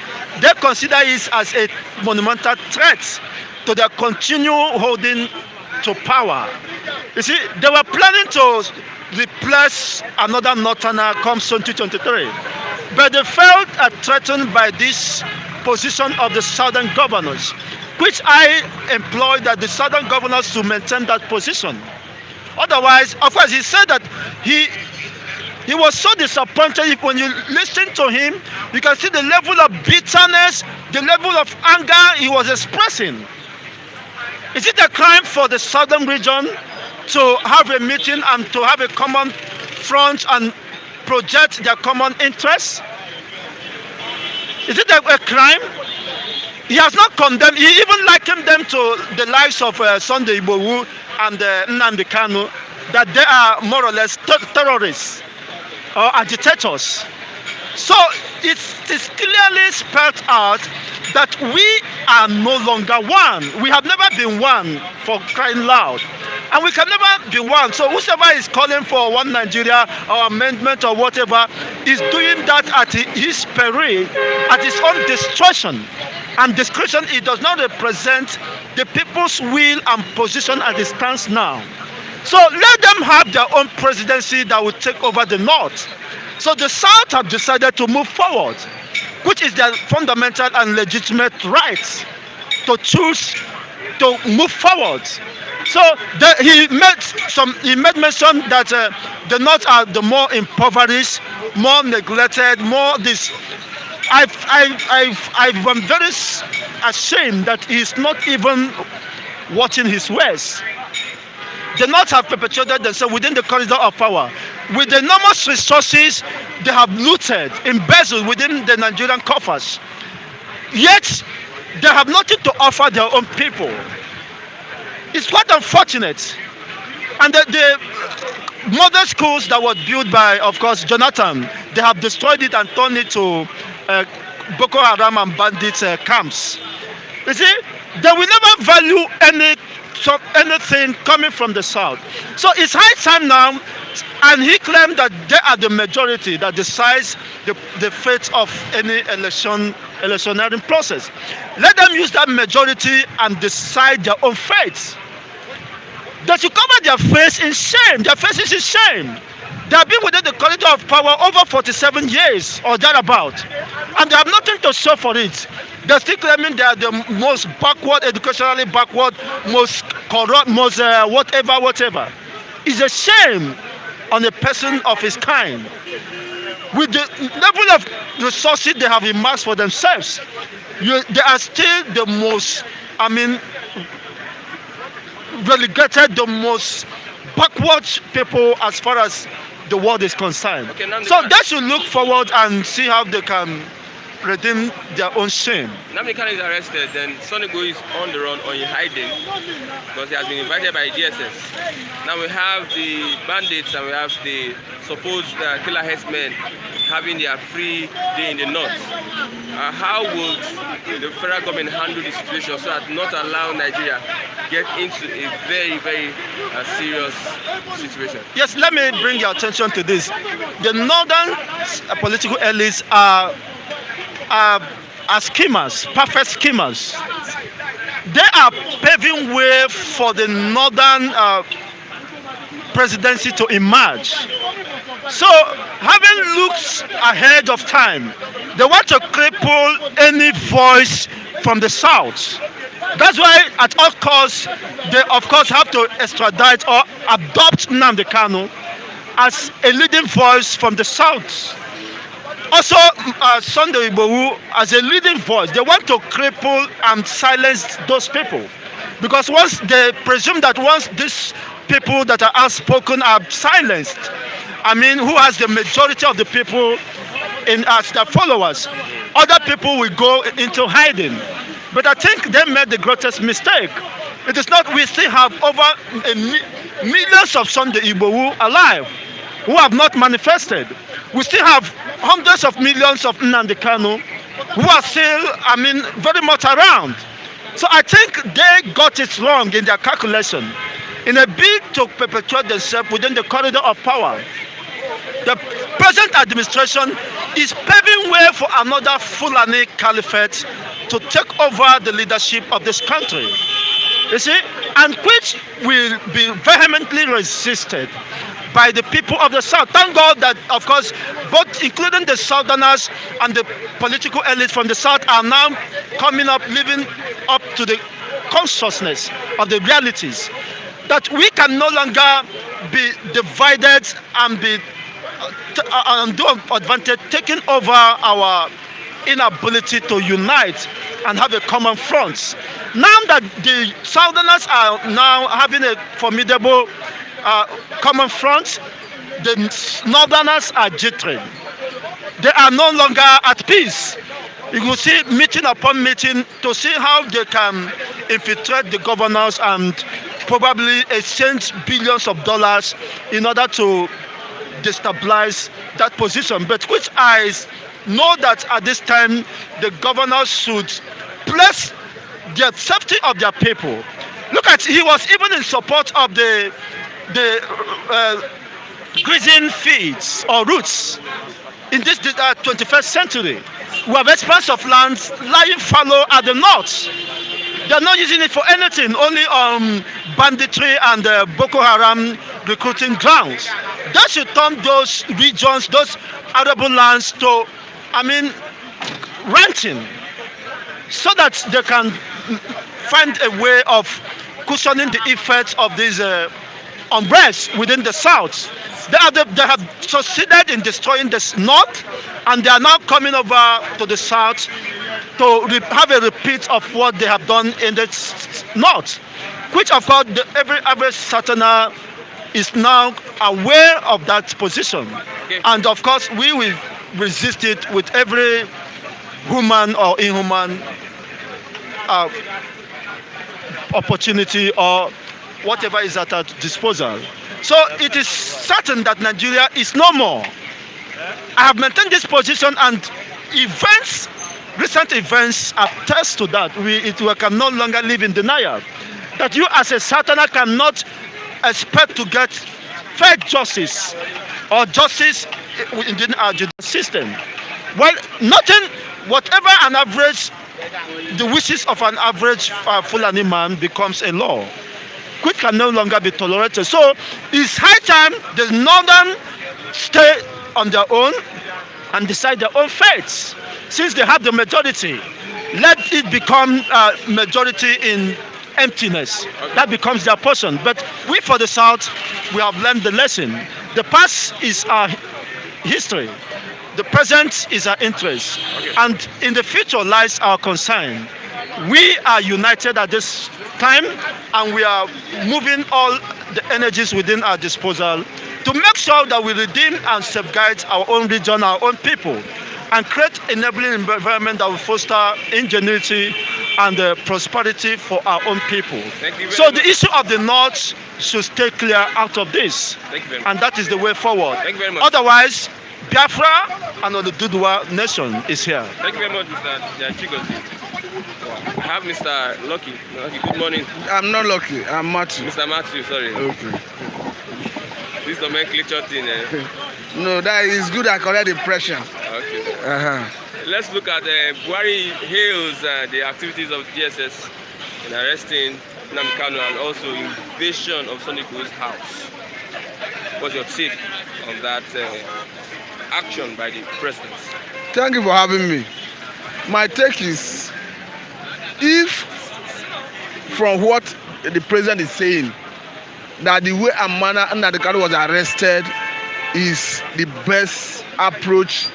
they consider it as a monumental threat to their continued holding to power. You see, they were planning to replace another northerner come 2023, but they felt threatened by this position of the southern governors, which I employed that the southern governors to maintain that position. Otherwise, of course, he said that he was so disappointed. When you listen to him, you can see the level of bitterness, the level of anger he was expressing. Is it a crime for the southern region to have a meeting and to have a common front and project their common interests? Is it a crime? He has not condemned. He even likened them to the lives of Sunday Igboho and Nnamdi Kanu, that they are more or less terrorists or agitators. So it's clearly spelled out that we are no longer one. We have never been one, for crying loud. And we can never be one. So whoever is calling for one Nigeria or amendment or whatever is doing that at his peril, at his own destruction and discretion. It does not represent the people's will and position as it stands now. So let them have their own presidency that will take over the North. So the South have decided to move forward, which is their fundamental and legitimate right to choose to move forward. So he made mention that the North are the more impoverished, more neglected, more this. I'm very ashamed that he's not even watching his ways. The North have perpetuated themselves within the corridor of power. With the enormous resources they have looted, embezzled within the Nigerian coffers. Yet, they have nothing to offer their own people. It's quite unfortunate. And the model schools that were built by, of course, Jonathan, they have destroyed it and turned it to Boko Haram and bandit camps. You see, they will never value anything coming from the South. So it's high time now, and he claimed that they are the majority that decides the fate of any electioneering process. Let them use that majority and decide their own fate. They should cover their face in shame. Their face is in shame. They have been within the corridor of power over 47 years or thereabout, and they have nothing to show for it. They're still claiming they are the most backward, educationally backward, most corrupt, most whatever. It's a shame on a person of his kind. With the level of resources they have amassed for themselves, they are still the most, relegated, the most backward people as far as the world is concerned. Okay, so they should look forward and see how they can redeem their own shame. Nnamdi Kanu is arrested, then Sunday Igboho is on the run or in hiding because he has been invited by DSS. Now we have the bandits and we have the supposed killer headsmen having their free day in the North. How would the federal government handle the situation so as not allow Nigeria get into a very, very serious situation? Yes, let me bring your attention to this. The northern political elites are schemers, perfect schemers. They are paving way for the northern presidency to emerge. So, having looked ahead of time, they want to cripple any voice from the south. That's why, at all costs, they of course have to extradite or adopt Nnamdi Kanu as a leading voice from the south. Also, Sunday Igboho as a leading voice, they want to cripple and silence those people. Because once they presume that once these people that are outspoken are silenced, who has the majority of the people as their followers, other people will go into hiding. But I think they made the greatest mistake. It is not. We still have over millions of Sunday Igbo alive who have not manifested. We still have hundreds of millions of Nnamdi Kanu who are still, very much around. So I think they got it wrong in their calculation. In a bid to perpetuate themselves within the corridor of power, the present administration is paving way for another Fulani caliphate to take over the leadership of this country. You see, and which will be vehemently resisted by the people of the South. Thank God that, of course, both including the Southerners and the political elite from the South are now coming up, living up to the consciousness of the realities that we can no longer be divided and be do advantage, taking over our inability to unite and have a common front. Now that the Southerners are now having a formidable common front, the Northerners are jittering. They are no longer at peace. You will see meeting upon meeting to see how they can infiltrate the governors and probably exchange billions of dollars in order to destabilize that position. But which I know that at this time the governors should place the safety of their people. Look at, he was even in support of the grazing fields or routes in this 21st century. We have expanse of lands lying fallow at the north. They are not using it for anything, only banditry and Boko Haram recruiting grounds. They should turn those regions, those arable lands to, ranching, so that they can find a way of cushioning the effects of these unrest within the South. They have succeeded in destroying the North, and they are now coming over to the South to have a repeat of what they have done in the North, which of course every average Southerner is now aware of that position. Okay. And of course we will resist it with every human or inhuman opportunity or whatever is at our disposal. So it is certain that Nigeria is no more. I have maintained this position, and recent events attest to that. We can no longer live in denial. That you as a Southerner cannot expect to get fair justice or justice within our judicial system. Well, whatever the wishes of an average Fulani man becomes a law, which can no longer be tolerated. So it's high time the Northern stay on their own and decide their own fates. Since they have the majority, let it become a majority in emptiness. Okay. That becomes their portion. But we for the South, we have learned the lesson. The past is our history. The present is our interest. Okay. And in the future lies our concern. We are united at this time, and we are moving all the energies within our disposal to make sure that we redeem and safeguard our own region, our own people, and create enabling environment that will foster ingenuity and prosperity for our own people. So the issue of the North should stay clear out of this, and that is the way forward. Otherwise, Biafra and the Dudua nation is here. Thank you very much, Mr. Chigozie. I have Mr. Lucky. Good morning. I'm not Lucky. I'm Matthew. Mr. Matthew, sorry. Okay. This nomenclature thing. No, that is good. I correct the impression. Okay. Let's look at Buhari hails the activities of DSS in arresting Nnamdi Kanu and also invasion of Sunday Igboho'S house. What's your take on that action by the president? Thank you for having me. My take is, if from what the president is saying, that the way and manner Nnamdi Kanu was arrested is the best approach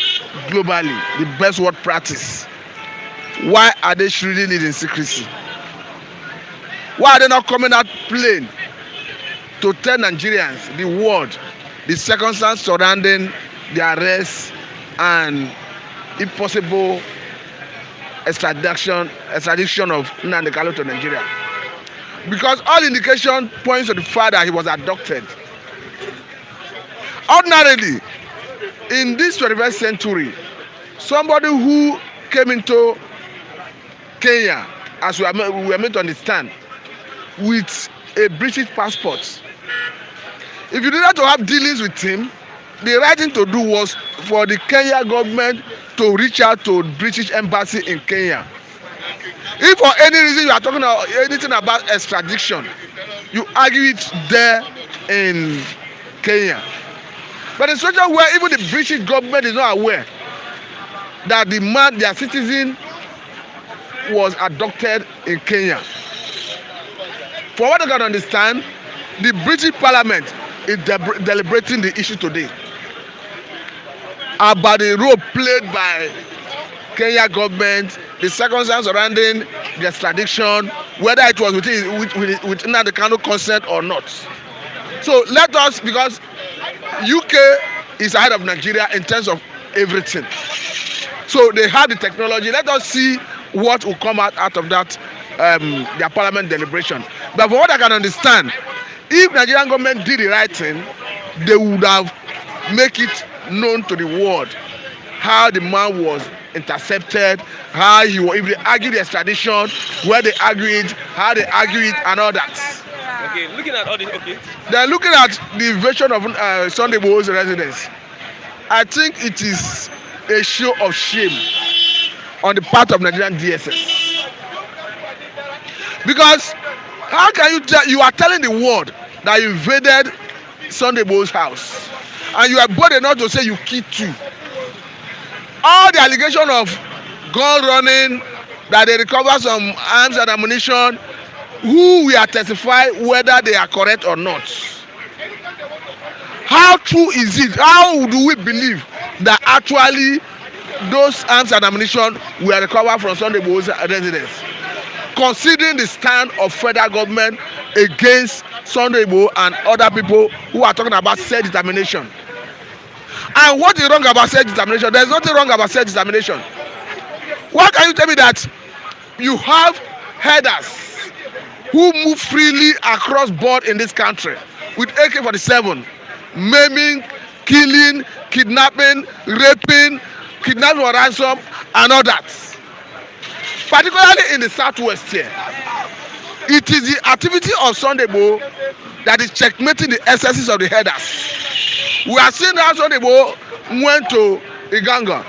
globally, the best word practice, why are they shielding it in secrecy? Why are they not coming out plain to tell Nigerians, the world, the circumstances surrounding the arrest and, if possible, extradition of Nnamdi Kanu to Nigeria? because all indication points to the fact that he was abducted. Ordinarily, in this 21st century, somebody who came into Kenya, as we are meant to understand, with a British passport, if you needed to have dealings with him, the right thing to do was for the Kenya government to reach out to the British embassy in Kenya. If for any reason you are talking about anything about extradition, you argue it there in Kenya. But in such a way, even the British government is not aware that the man, their citizen, was abducted in Kenya. For what I can understand, the British Parliament is deliberating the issue today about the role played by Kenya government, the circumstances surrounding the extradition, whether it was within the Kanu consent or not. So let us, because UK is ahead of Nigeria in terms of everything. So they have the technology. Let us see what will come out of that their parliament deliberation. But from what I can understand, if Nigerian government did the right thing, they would have make it known to the world how the man was intercepted, how he was, if they argued the extradition, where they argued, how they argued, and all that. Okay, looking at all this, okay. They're looking at the invasion of Sunday Igboho'S residence. I think it is a show of shame on the part of Nigerian DSS. Because how can you tell, you are telling the world that you invaded Sunday Igboho'S house, and you are bold enough to say you killed two. All the allegation of gun running, that they recover some arms and ammunition, who will testify whether they are correct or not? How true is it? How do we believe that actually those arms and ammunition were recovered from Sunday Igboho'S residence, considering the stand of federal government against Sunday Igboho and other people who are talking about self-determination? And what is wrong about self-determination? There is nothing wrong about self-determination. Why can you tell me that you have herders who move freely across board in this country with AK-47, maiming, killing, kidnapping, raping, kidnapping for ransom, and all that? Particularly in the southwest here, it is the activity of Sunday Igboho that is checkmating the excesses of the herders. We are seeing how Sunday Igboho went to Iganga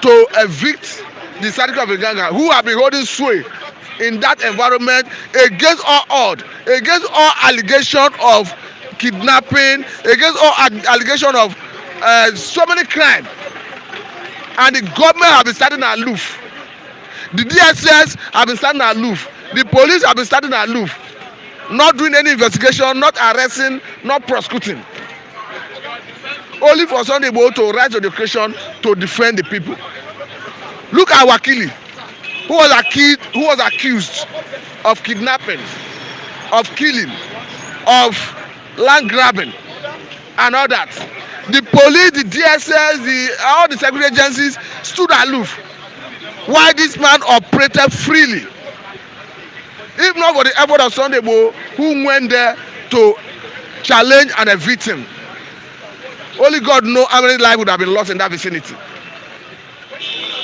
to evict the Sadiko of Iganga, who have been holding sway in that environment against all odds, against all allegation of kidnapping, against all allegation of so many crimes. And the government have been standing aloof. The DSS have been standing aloof. The police have been standing aloof, not doing any investigation, not arresting, not prosecuting. Only for Sunday Igboho to rise to the occasion to defend the people. Look at Wakili, who was accused of kidnapping, of killing, of land grabbing, and all that. The police, the DSS, all the security agencies stood aloof while this man operated freely. If not for the effort of Sunday Igboho, who went there to challenge and evict him, only God knows how many lives would have been lost in that vicinity.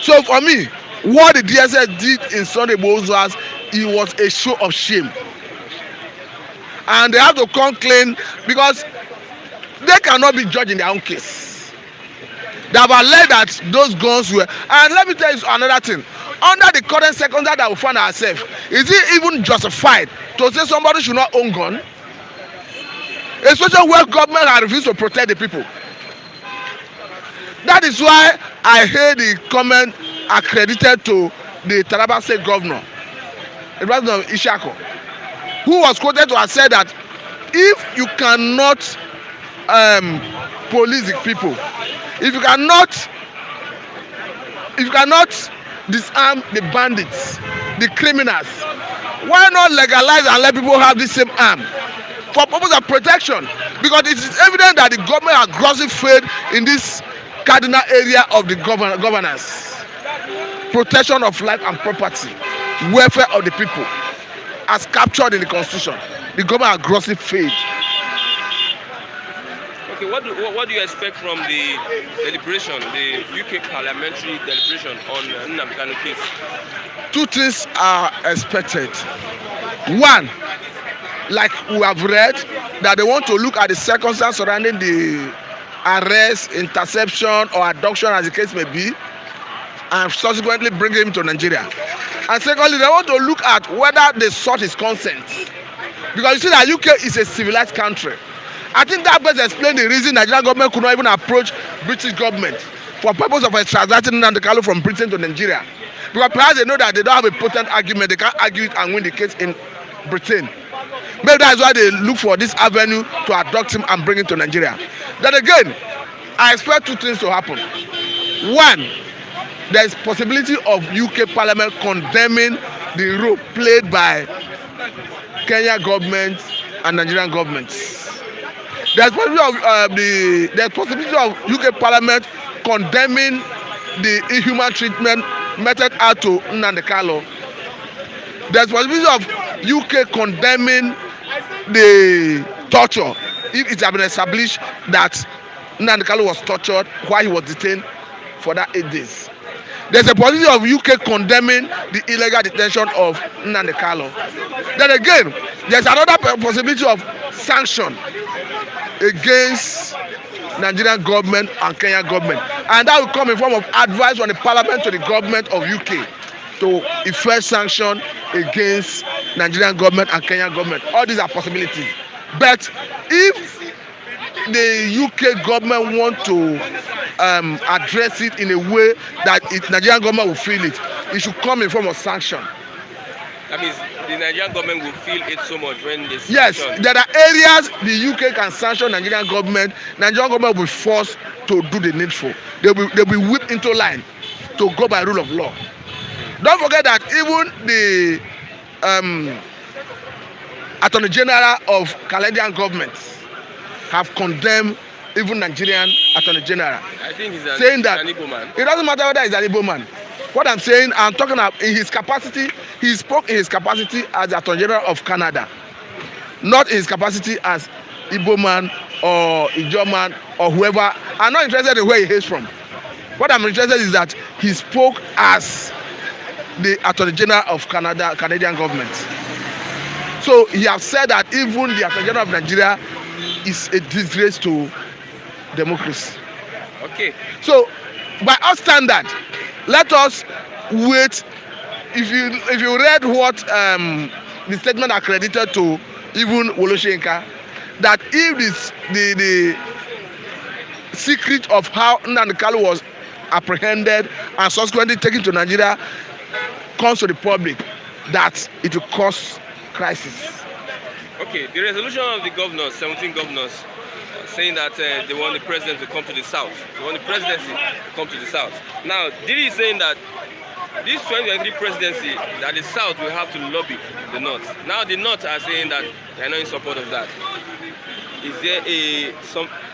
So for me, what the DSS did in Sunday Igboho's was, it was a show of shame. And they have to come clean, because they cannot be judged in their own case. They have alleged that those guns were, and let me tell you another thing. Under the current circumstances that we find ourselves, is it even justified to say somebody should not own gun? Especially where government has refused to protect the people. That is why I heard the comment accredited to the Taraba State Governor, the President of Ishako, who was quoted to have said that if you cannot police the people, if you cannot disarm the bandits, the criminals, why not legalize and let people have the same arm for purpose of protection? Because it is evident that the government has grossly failed in this cardinal area of the governance: protection of life and property, welfare of the people. as captured in the constitution. The government has grossly failed. Okay, what do you expect from the deliberation, the UK parliamentary deliberation on Nnamdi Kanu case? Two things are expected. One, like we have read, that they want to look at the circumstances surrounding the arrest, interception, or abduction, as the case may be, and subsequently bring him to Nigeria. And secondly, they want to look at whether they sought his consent. Because you see that UK is a civilized country. I think that best explains the reason Nigerian government could not even approach British government for purpose of extraditing Nnamdi Kanu from Britain to Nigeria. Because perhaps they know that they don't have a potent argument, they can't argue it and win the case in Britain. Maybe that's why they look for this avenue to abduct him and bring him to Nigeria. Then again, I expect two things to happen. One, there is possibility of UK Parliament condemning the role played by Kenya government and Nigerian governments. There's possibility of UK Parliament condemning the inhuman treatment meted out to Nnamdi Kanu. There's possibility of UK condemning the torture if it has been established that Nnamdi Kanu was tortured while he was detained for that 8 days. There's a possibility of UK condemning the illegal detention of Nnamdi Kanu. Then again, there's another possibility of sanction against Nigerian government and Kenya government, and that will come in form of advice from the Parliament to the government of UK to effect sanction against Nigerian government and Kenya government. All these are possibilities. But if the UK government want to address it in a way that Nigerian government will feel it, it should come in form of sanction. That means the Nigerian government will feel it so much when they sanction. Yes, there are areas the UK can sanction Nigerian government. Nigerian government will be forced to do the needful. They'll be whipped into line to go by rule of law. Don't forget that even the Attorney General of Canadian governments have condemned even Nigerian Attorney General. I think he's saying that an Igbo man. It doesn't matter whether he's an Igbo man. What I'm saying, I'm talking about in his capacity, he spoke in his capacity as the Attorney General of Canada, not in his capacity as Igbo man or Ijaw man or whoever. I'm not interested in where he hails from. What I'm interested in is that he spoke as the Attorney General of Canadian government. So he has said that even the Attorney General of Nigeria is a disgrace to democracy. Okay. So by our standard, let us wait. If you read what the statement accredited to even Woloshenka, that if the secret of how Nnamdi Kanu was apprehended and subsequently taken to Nigeria comes to the public, that it will cause crisis. Okay, the resolution of the governors, 17 governors, saying that they want the president to come to the south. They want the presidency to come to the south. Now, Didi is saying that this 2023 presidency, that the south will have to lobby the north. Now, the north are saying that they are not in support of that. Is there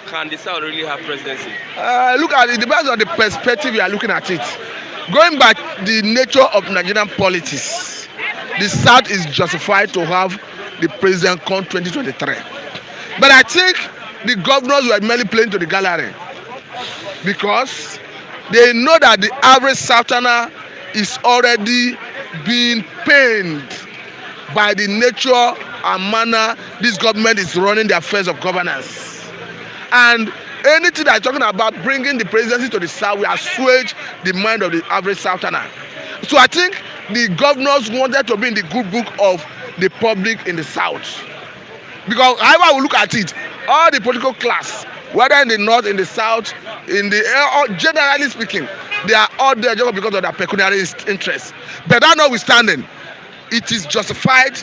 can the south really have presidency? Look at it, depends on the perspective you are looking at it. Going by the nature of Nigerian politics, the south is justified to have the president come 2023. But I think the governors were merely playing to the gallery because they know that the average southerner is already being pained by the nature and manner this government is running the affairs of governance. And anything that is talking about bringing the presidency to the south will assuage the mind of the average southerner. So I think the governors wanted to be in the good book of the public in the south. Because however we look at it, all the political class, whether in the north, in the south, generally speaking, they are all there just because of their pecuniary interests. But that notwithstanding, it is justified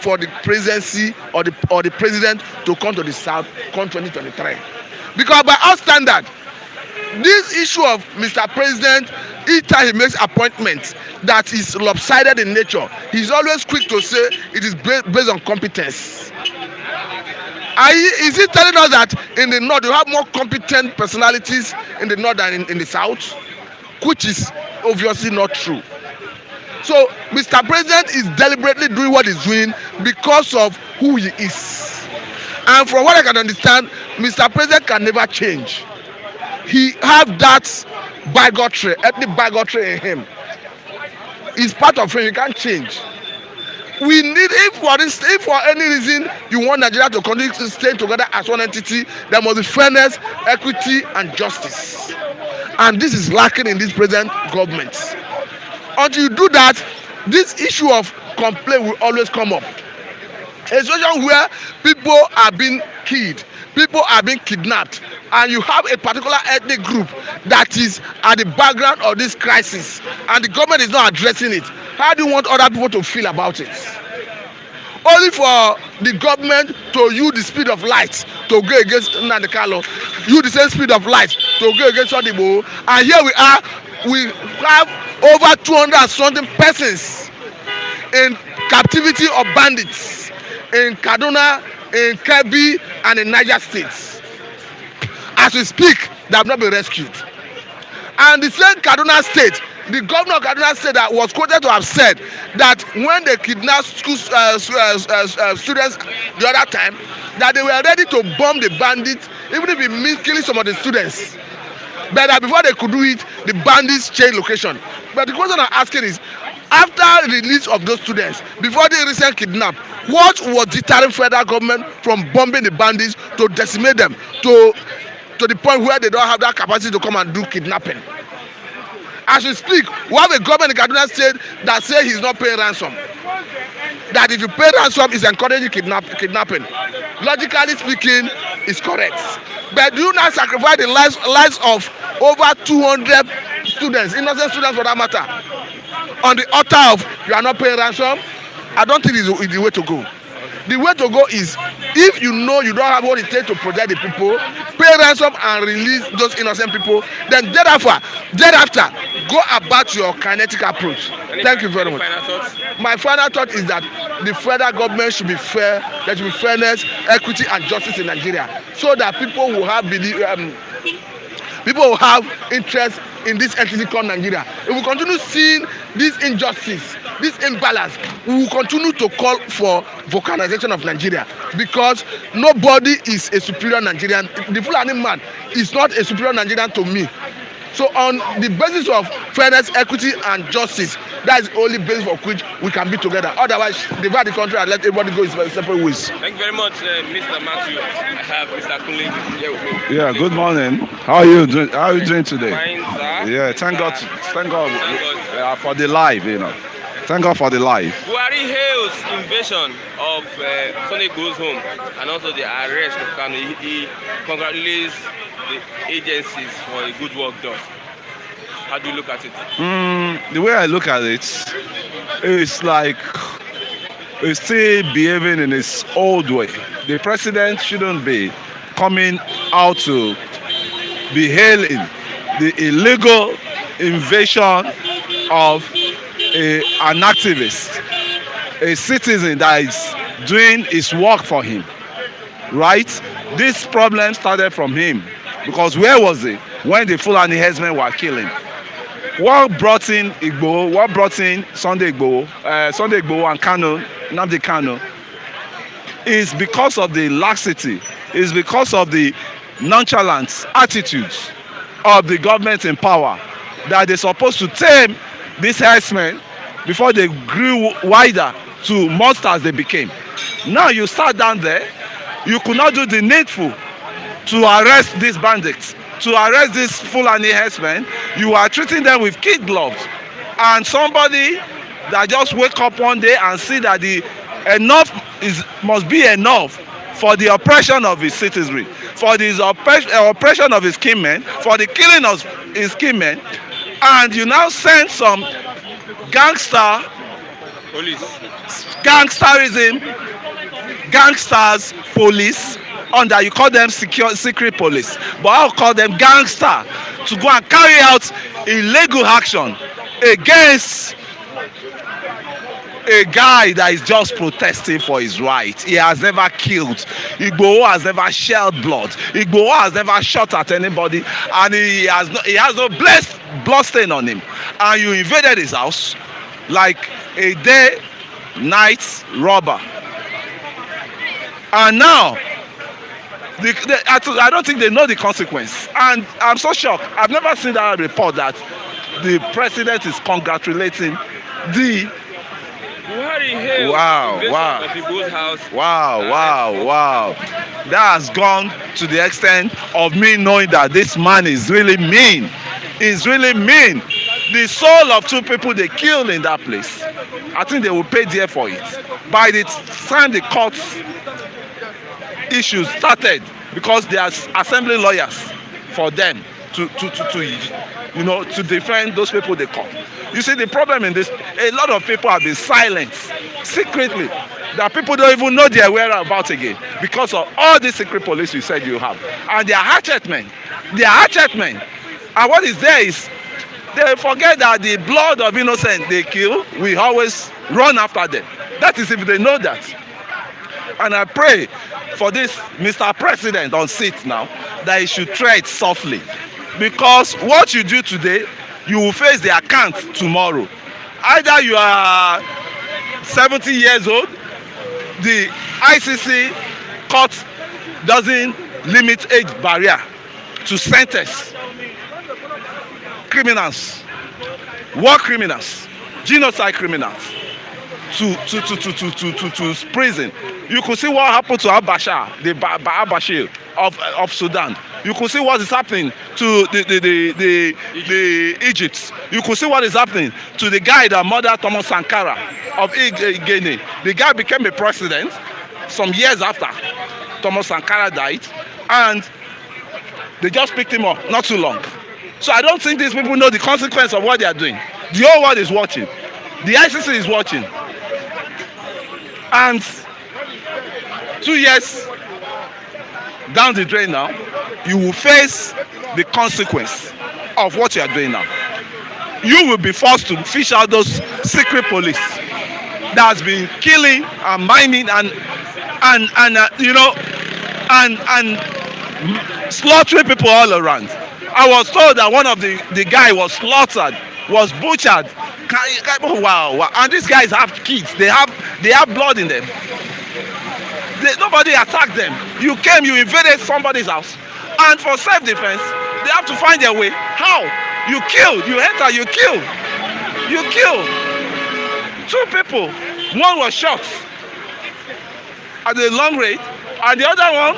for the presidency or the president to come to the south come 2023. Because by our standard, this issue of Mr. President, each time he makes appointments that is lopsided in nature, he's always quick to say it is based on competence. Is he telling us that in the north you have more competent personalities in the north than in the south? Which is obviously not true. So Mr. President is deliberately doing what he's doing because of who he is. And from what I can understand, Mr. President can never change. He have that bigotry, ethnic bigotry in him. It's part of him. He can't change. We need, if for any reason you want Nigeria to continue to stay together as one entity, there must be fairness, equity, and justice. And this is lacking in this present government. Until you do that, this issue of complaint will always come up. A situation where people are being killed, people are being kidnapped, and you have a particular ethnic group that is at the background of this crisis, and the government is not addressing it. How do you want other people to feel about it? Only for the government to use the speed of light to go against Nnamdi Kanu, use the same speed of light to go against Igboho, and here we have over 200 something persons in captivity of bandits in Kaduna, in Kebbi, and in Niger states. As we speak, they have not been rescued. And the same Kaduna state, the governor of Kaduna state that was quoted to have said that when they kidnapped students the other time, that they were ready to bomb the bandits, even if it means killing some of the students. But that before they could do it, the bandits changed location. But the question I'm asking is, after the release of those students, before the recent kidnap, what was deterring federal government from bombing the bandits to decimate them to the point where they don't have that capacity to come and do kidnapping? As we speak, we have a government in Kaduna state that says he's not paying ransom. That if you pay ransom, it's encouraging kidnapping. Logically speaking, it's correct. But do you not sacrifice the lives of over 200 students, innocent students for that matter, on the altar of you are not paying ransom? I don't think it's the way to go. The way to go is, if you know you don't have what it takes to protect the people, pay ransom and release those innocent people. Then thereafter, go about your kinetic approach. Thank you very much. My final thought is that the federal government should be fair. There should be fairness, equity, and justice in Nigeria, so that people will have interest in this entity called Nigeria. If we continue seeing this injustice, this imbalance, we will continue to call for volcanization of Nigeria, because nobody is a superior Nigerian. The Fulani man is not a superior Nigerian to me. So on the basis of fairness, equity, and justice, that is the only basis for which we can be together. Otherwise, divide the country and let everybody go his separate ways. Thank you very much, Mr. Matthew. I have Mr. Kunle here with me. Yeah, good morning. How are you doing? How are you doing today? Fine, sir. Yeah, thank God for the live, you know. Thank God for the live. Buhari hails invasion of Sunday Igboho's home and also the arrest of Kanu. He congratulates the agencies for the good work done. How do you look at it? The way I look at it, it's like he's still behaving in his old way. The president shouldn't be coming out to be hailing the illegal invasion of an activist, a citizen that is doing his work for him, right? This problem started from him, because where was he when the Fulani herdsmen were killing? What brought in Igboho? What brought in Sunday Igboho and Kanu, Nnamdi Kanu, is because of the laxity, is because of the nonchalant attitudes of the government in power, that they're supposed to tame these herdsmen before they grew wider to monsters they became. Now you start down there, you could not do the needful to arrest these bandits, to arrest these Fulani herdsmen. You are treating them with kid gloves. And somebody that just wake up one day and see that the enough must be enough for the oppression of his citizenry, for the oppression of his kinmen, for the killing of his kinmen, and you now send some gangsters police under, you call them secret police, but I'll call them gangster, to go and carry out illegal action against a guy that is just protesting for his right. He has never killed. Igboho has never shed blood. Igboho has never shot at anybody, and he has no blood stain on him. And you invaded his house like a day night robber. And now I don't think they know the consequence. And I'm so shocked. I've never seen that report that the president is congratulating the Buhari hailed Wow, invasion wow. of Igboho's house. Wow. That has gone to the extent of me knowing that this man is really mean. He's really mean. The soul of two people they killed in that place, I think they will pay dear for it. By the time the court issues started, because they are assembly lawyers for them to defend those people they caught. You see, the problem in this, a lot of people have been silenced secretly, that people don't even know their whereabouts again because of all the secret police you said you have. And they are hatchet men. And what is there is, they forget that the blood of innocent they kill, we always run after them. That is if they know that. And I pray for this Mr. President on seat now, that he should tread softly. Because what you do today, you will face the account tomorrow. Either you are 70 years old, the ICC court doesn't limit age barrier to sentence criminals, war criminals, genocide criminals to prison. You could see what happened to al-Bashir, the al-Bashir of Sudan. You could see what is happening to the Egypt. You could see what is happening to the guy that murdered Thomas Sankara of Guinea. The guy became a president some years after Thomas Sankara died, and they just picked him up not too long. So I don't think these people know the consequence of what they are doing. The whole world is watching. The ICC is watching. And 2 years down the drain now, you will face the consequence of what you are doing now. You will be forced to fish out those secret police that has been killing and mining and slaughtering people all around. I was told that one of the guy was slaughtered, was butchered. Wow. And these guys have kids. They have blood in them. Nobody attacked them. You came, you invaded somebody's house, and for self-defense, they have to find their way. How? You killed. You enter. You kill. You kill. 2 people. One was shot at the long range, and the other one,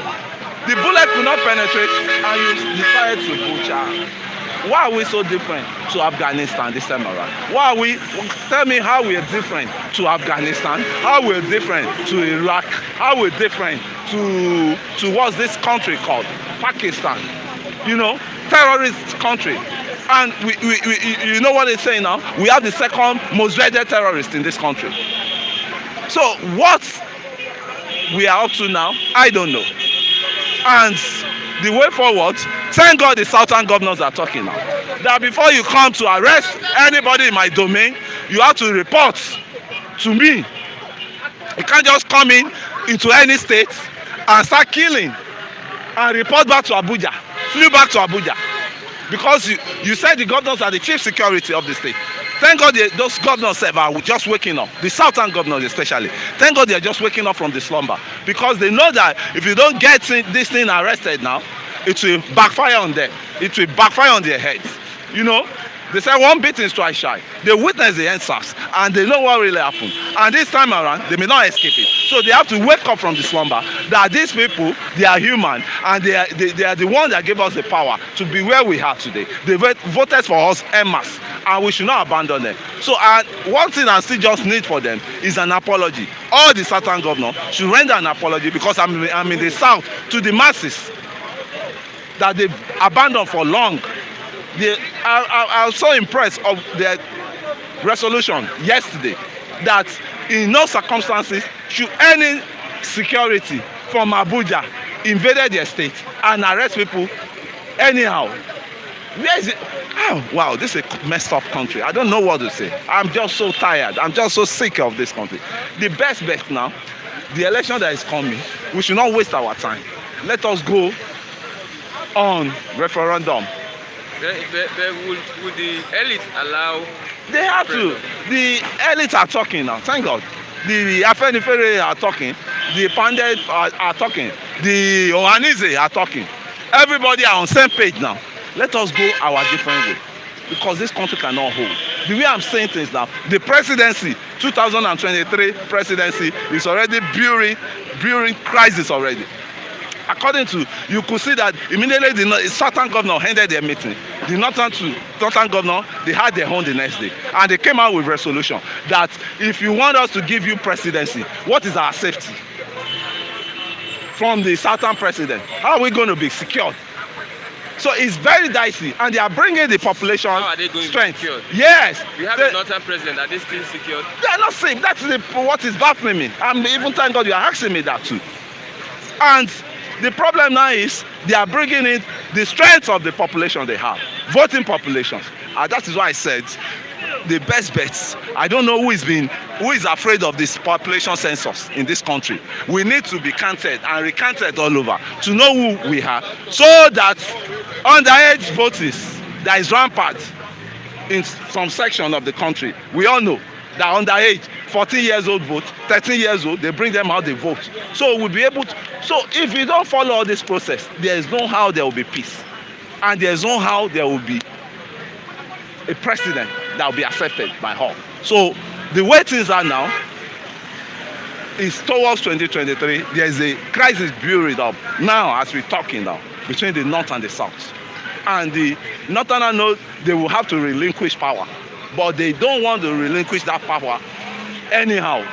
the bullet could not penetrate, and you decided to butcher. Why are we so different to Afghanistan this time around? Why are we? Tell me how we are different to Afghanistan, how we're different to Iraq, how we're different to what's this country called? Pakistan. Terrorist country. And we you know what they say now? We have the second most dreaded terrorist in this country. So what we are up to now, I don't know. And the way forward, thank God the southern governors are talking now. That before you come to arrest anybody in my domain, you have to report to me. You can't just come into any state and start killing and report back to Abuja, flew back to Abuja. Because you said the governors are the chief security of the state. Thank God those governors are just waking up, the southern governors especially. Thank God they are just waking up from the slumber, because they know that if you don't get this thing arrested now, it will backfire on them. It will backfire on their heads. They say one beating strike shy. They witness the answers and they know what really happened. And this time around, they may not escape it. So they have to wake up from the slumber that these people, they are human, and they are the ones that gave us the power to be where we are today. They voted for us en masse, and we should not abandon them. So one thing I still just need for them is an apology. All the southern governors should render an apology, because I'm in the south, to the masses that they've abandoned for long. I was so impressed of their resolution yesterday that in no circumstances should any security from Abuja invade their state and arrest people anyhow. Where is it? Oh, wow, this is a messed up country. I don't know what to say. I'm just so tired. I'm just so sick of this country. The best bet now, the election that is coming, we should not waste our time. Let us go on referendum. But would the elite allow They have to. The elites are talking now. Thank God. The Afenifere are talking. The Pandit are talking. The Ohanize are talking. Everybody are on same page now. Let us go our different way, because this country cannot hold. The way I'm saying things now, the presidency, 2023 presidency is already brewing crisis already. According to, you could see that immediately the southern governor ended their meeting. The northern governor, they had their own the next day. And they came out with resolution that if you want us to give you presidency, what is our safety? From the southern president, how are we going to be secured? So it's very dicey, and they are bringing the population How are they going strength. to be secured? Yes. We have a northern president. Are they still secured? They are not safe. That's what is baffling me. I'm even thank God you are asking me that too. And the problem now is they are bringing in the strength of the population they have, voting populations. And that is why I said the best bets. I don't know who is afraid of this population census in this country. We need to be counted and recounted all over to know who we are, so that underage voters that is rampant in some section of the country. We all know that underage 14 years old vote, 13 years old, they bring them out, they vote. So we'll be able to. So if you don't follow all this process, there is no how there will be peace, and there is no how there will be a president that will be accepted by all. So the way things are now is towards 2023. There is a crisis brewing up now as we're talking now between the north and the south. And the northerners know they will have to relinquish power, but they don't want to relinquish that power anyhow.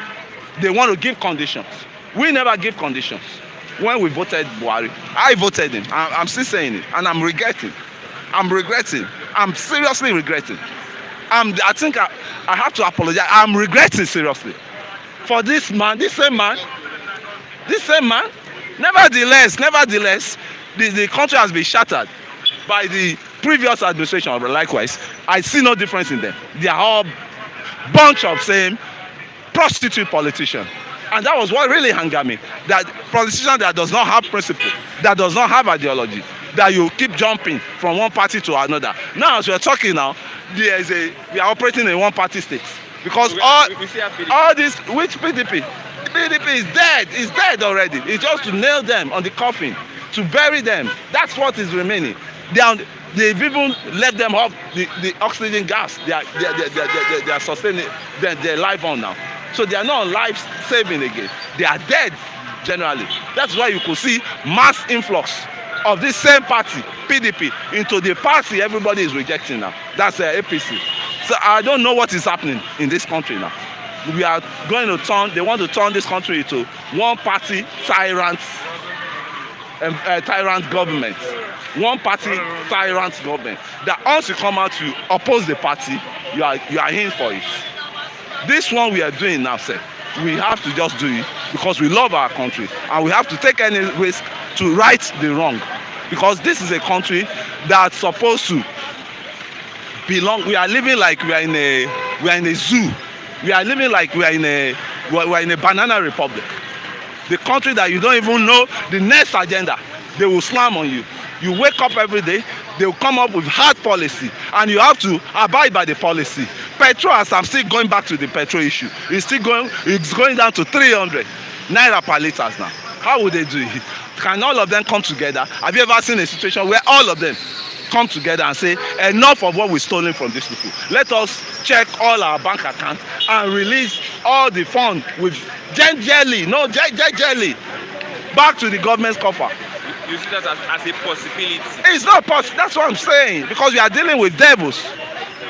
They want to give conditions. We never give conditions. When we voted Buhari, I voted him. I'm still saying it, and I'm regretting. I'm seriously regretting. I think I have to apologize. I'm regretting seriously for this man, this same man. Nevertheless, the country has been shattered by the previous administration. But likewise, I see no difference in them. They are all bunch of same prostitute politicians. And that was what really angered me. That politician that does not have principle, that does not have ideology, that you keep jumping from one party to another. Now, as we are talking now, we are operating in one party state. Because all this, which PDP? The PDP is dead. It's dead already. It's just to nail them on the coffin, to bury them. That's what is remaining. They've even let them off the oxygen gas. They are sustaining their life on now. So they are not life saving again. They are dead generally. That's why you could see mass influx of this same party, PDP, into the party everybody is rejecting now. That's APC. So I don't know what is happening in this country now. We are going to they want to turn this country into one party tyrant government. One party tyrant government. That once you come out to oppose the party, you are in for it. This one we are doing now, sir, we have to just do it because we love our country, and we have to take any risk to right the wrong, because this is a country that's supposed to belong. We are living like we are in a zoo. We are living like we are in a banana republic. The country that you don't even know the next agenda, they will slam on you. You wake up every day, they will come up with hard policy, and you have to abide by the policy. Petrol, as I'm still going back to the petrol issue, it's going down to 300 naira per liters now. How would they do it? Can all of them come together? Have you ever seen a situation where all of them come together and say, enough of what we've stolen from these people? Let us check all our bank accounts and release all the funds with gently back to the government's coffer. You see that as a possibility? It's not possible. That's what I'm saying. Because we are dealing with devils.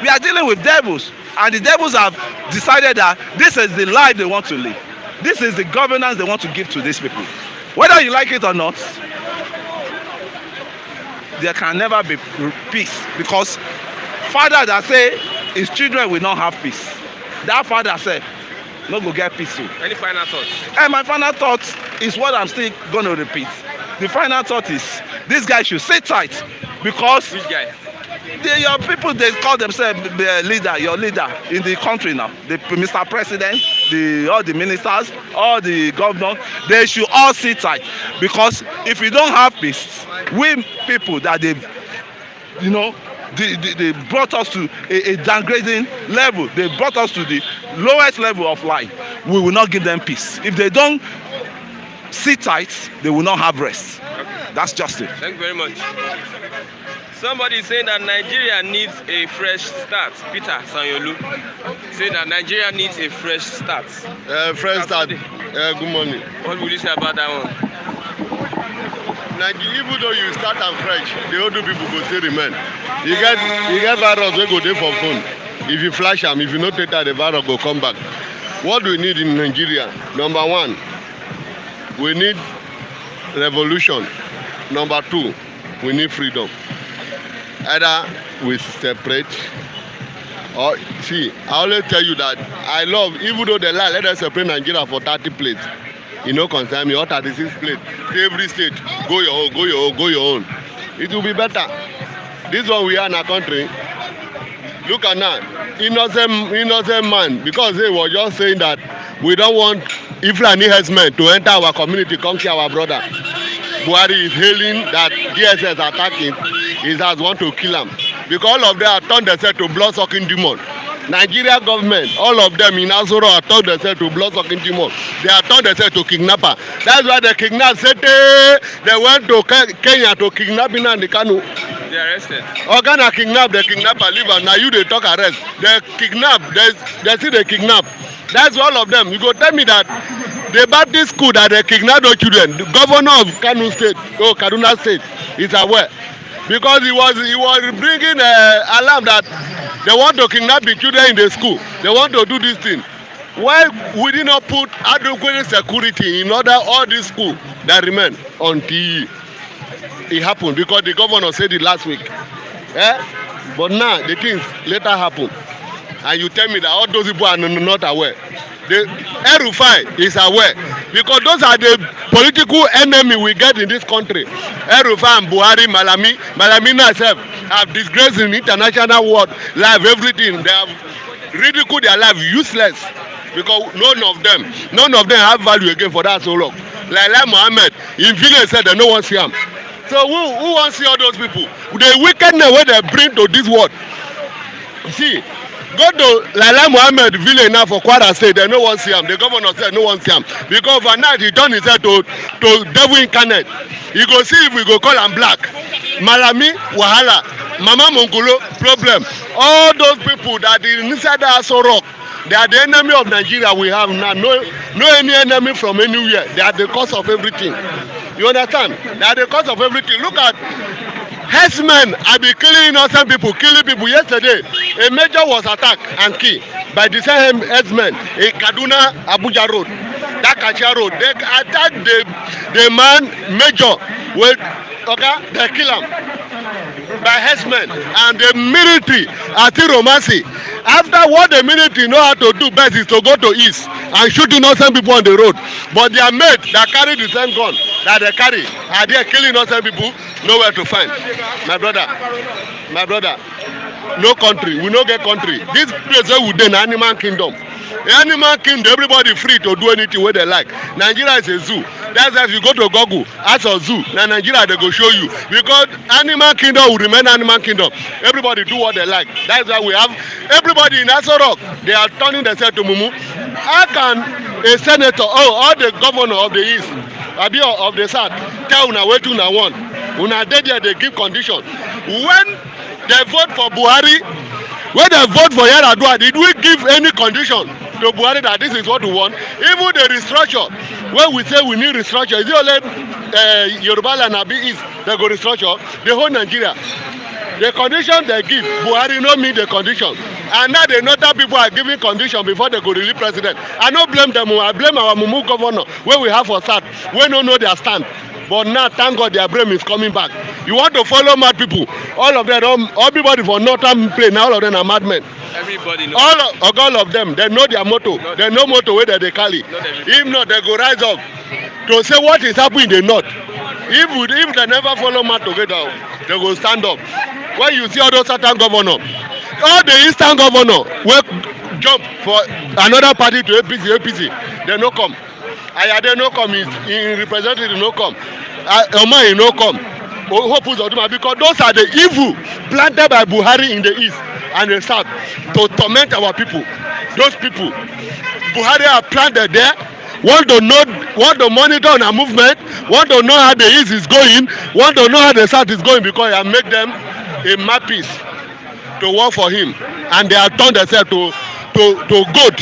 We are dealing with devils. And the devils have decided that this is the life they want to live. This is the governance they want to give to these people. Whether you like it or not, there can never be peace. Because father that say his children will not have peace, that father said, no go get peace too. Any final thoughts? And my final thought is what I'm still going to repeat. The final thought is this guy should sit tight, because Which guy? Your people, they call themselves the leader, your leader in the country now. The Mr. President, all the ministers, all the governors, they should all sit tight, because if you don't have peace, we people that they brought us to a downgrading level. They brought us to the lowest level of life. We will not give them peace. If they don't sit tight, they will not have rest. That's just it. Thank you very much. Somebody is saying that Nigeria needs a fresh start. Peter Sanyolu saying that Nigeria needs a fresh start. Fresh start. Good morning. What will you say about that one? Nigeria, even though you start am fresh, the older people go still remain. You get virus wey go dey for phone. If you flash am, if you no take that, the virus go come back. What do we need in Nigeria? Number one, we need revolution. Number two, we need freedom. Either we separate or see. I always tell you that I love, even though they lie, let us separate Nigeria for 30 plates. You know, concern me, or 36 plates. Every state, go your own, go your own, go your own. It will be better. This one we are in our country. Look at now, innocent man, because they were just saying that we don't want Iflani herdsmen to enter our community, come see our brother. Buhari is hailing that DSS attacking his house, want to kill him. Because all of them are turned themselves to blood-sucking demons. Nigeria government, all of them in Azoro are turned themselves to blood-sucking demons. They are turned themselves to kidnapper. That's why they kidnapped Sete. They went to Kenya to kidnap Nnamdi Kanu. They arrested. Ghana kidnap the kidnapper, leave am. Now you they talk arrest. They kidnap. They see they kidnap. That's all of them. You go tell me that the Baptist school that they kidnap those children, the governor of Kanu State, Kaduna State, is aware. Because he was bringing alarm that they want to kidnap the children in the school. They want to do this thing. Why we did not put adequate security in order all these schools that remain until it happened? Because the governor said it last week. But now the things later happen. And you tell me that all those people are not aware. The El-Rufai is aware, because those are the political enemy we get in this country. El-Rufai and Buhari, Malami herself have disgraced in international world life, everything. They have ridiculed their life, useless, because none of them have value again for that so long. Like Mohammed in village said they no one see him. So who wants to see all those people? The wickedness where they bring to this world. See, go to Lala Mohammed village now for Kwara State, they no one see him. The governor said no one see him. Because overnight he turned himself to devil incarnate. You go see if we go call him black. Malami, Wahala, Mama Mongulo, problem. All those people that are inside the Aso Rock, they are the enemy of Nigeria we have now. No any enemy from anywhere. They are the cause of everything. You understand? They are the cause of everything. Look at herdsmen have been killing innocent people, killing people. Yesterday, a major was attacked and killed by the same herdsmen in Kaduna, Abuja Road, that Kachia Road. They attacked the man major. They kill him by herdsmen, and the military are still romancing. After what the military know how to do best is to go to east and shoot innocent people on the road. But their mates that carry the same gun that they carry are there killing innocent people, nowhere to find. My brother, no country, we no get country. This place where we dey na animal kingdom. Animal kingdom, everybody free to do anything where they like. Nigeria is a zoo. That's why if you go to Google, ask a zoo. Now Nigeria they go show you, because animal kingdom will remain animal kingdom. Everybody do what they like. That's why we have everybody in Aso Rock. They are turning themselves to mumu. How can a senator, all the governor of the east, of the south, tell una wetin una want? Una dey there, they give condition. When they vote for Buhari, when they vote for Yar'Adua, did we give any condition to Buhari that this is what we want? Even the restructure, when we say we need restructure, is it only Yoruba land Abi East they go restructure? The whole Nigeria. The condition they give, Buhari no meet the condition. And now the northern people are giving condition before they go release president. I no blame them, I blame our Mumu governor, where we have for South, we no know their stand. But now, thank God, their brain is coming back. You want to follow mad people? All of them, everybody for northern play, now all of them are madmen. Everybody knows. All of them, they know their motto. They know motto where they carry. If not, they go rise up to say what is happening in the north. If they never follow mad together, they go stand up. When you see all those southern governors, all the eastern governors will jump for another party to APC, they no come. Ayade no come, in representative no come. Oman no come. Hope Uzodinma, because those are the evil planted by Buhari in the east and the south to torment our people. Those people, Buhari are planted there. Want to monitor our movement, want to know how the east is going, want to know how the south is going, because he make them a mappies to work for him, and they have turned themselves to goat,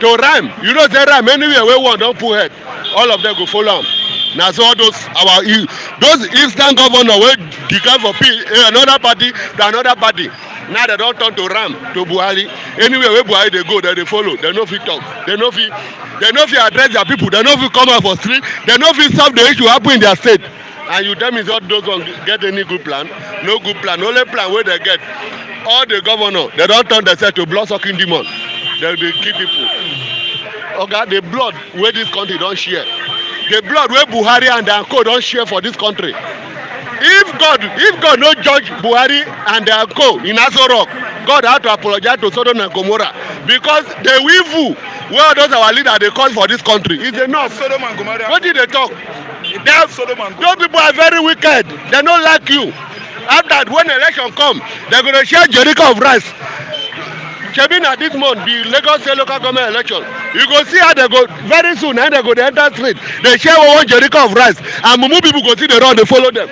to ram. You know, say ram anywhere where one don't put head, all of them go follow him. Now so all those eastern governors wey declare for another party to another party, now they don turn to ram to Buhari. Anywhere where Buhari dey go, they follow. They no fit talk. They no fit address their people. They no fit come out for street. They no fit solve the issue happen in their state. And you tell me all those ones get any good plan? No good plan. Only plan wey they get. All the governors, they don turn themselves to blood sucking demon. They dey kill people. Okay, the blood wey this country don share. The blood wey Buhari and their co don share for this country. If God no judge Buhari and their co in Aso Rock, God had to apologize to Sodom and Gomorrah, because the evil wey those our leaders dey cause for this country is enough. Sodom and Gomorrah. What did they talk? Those people are very wicked. They don't like you. After when election come, they're going to share Jericho of rice. Chebina this month be Lagos State local government election. You go see how they go very soon, and they go to enter street. They share one Jericho of rice, and Mumu people go see the run, they follow them.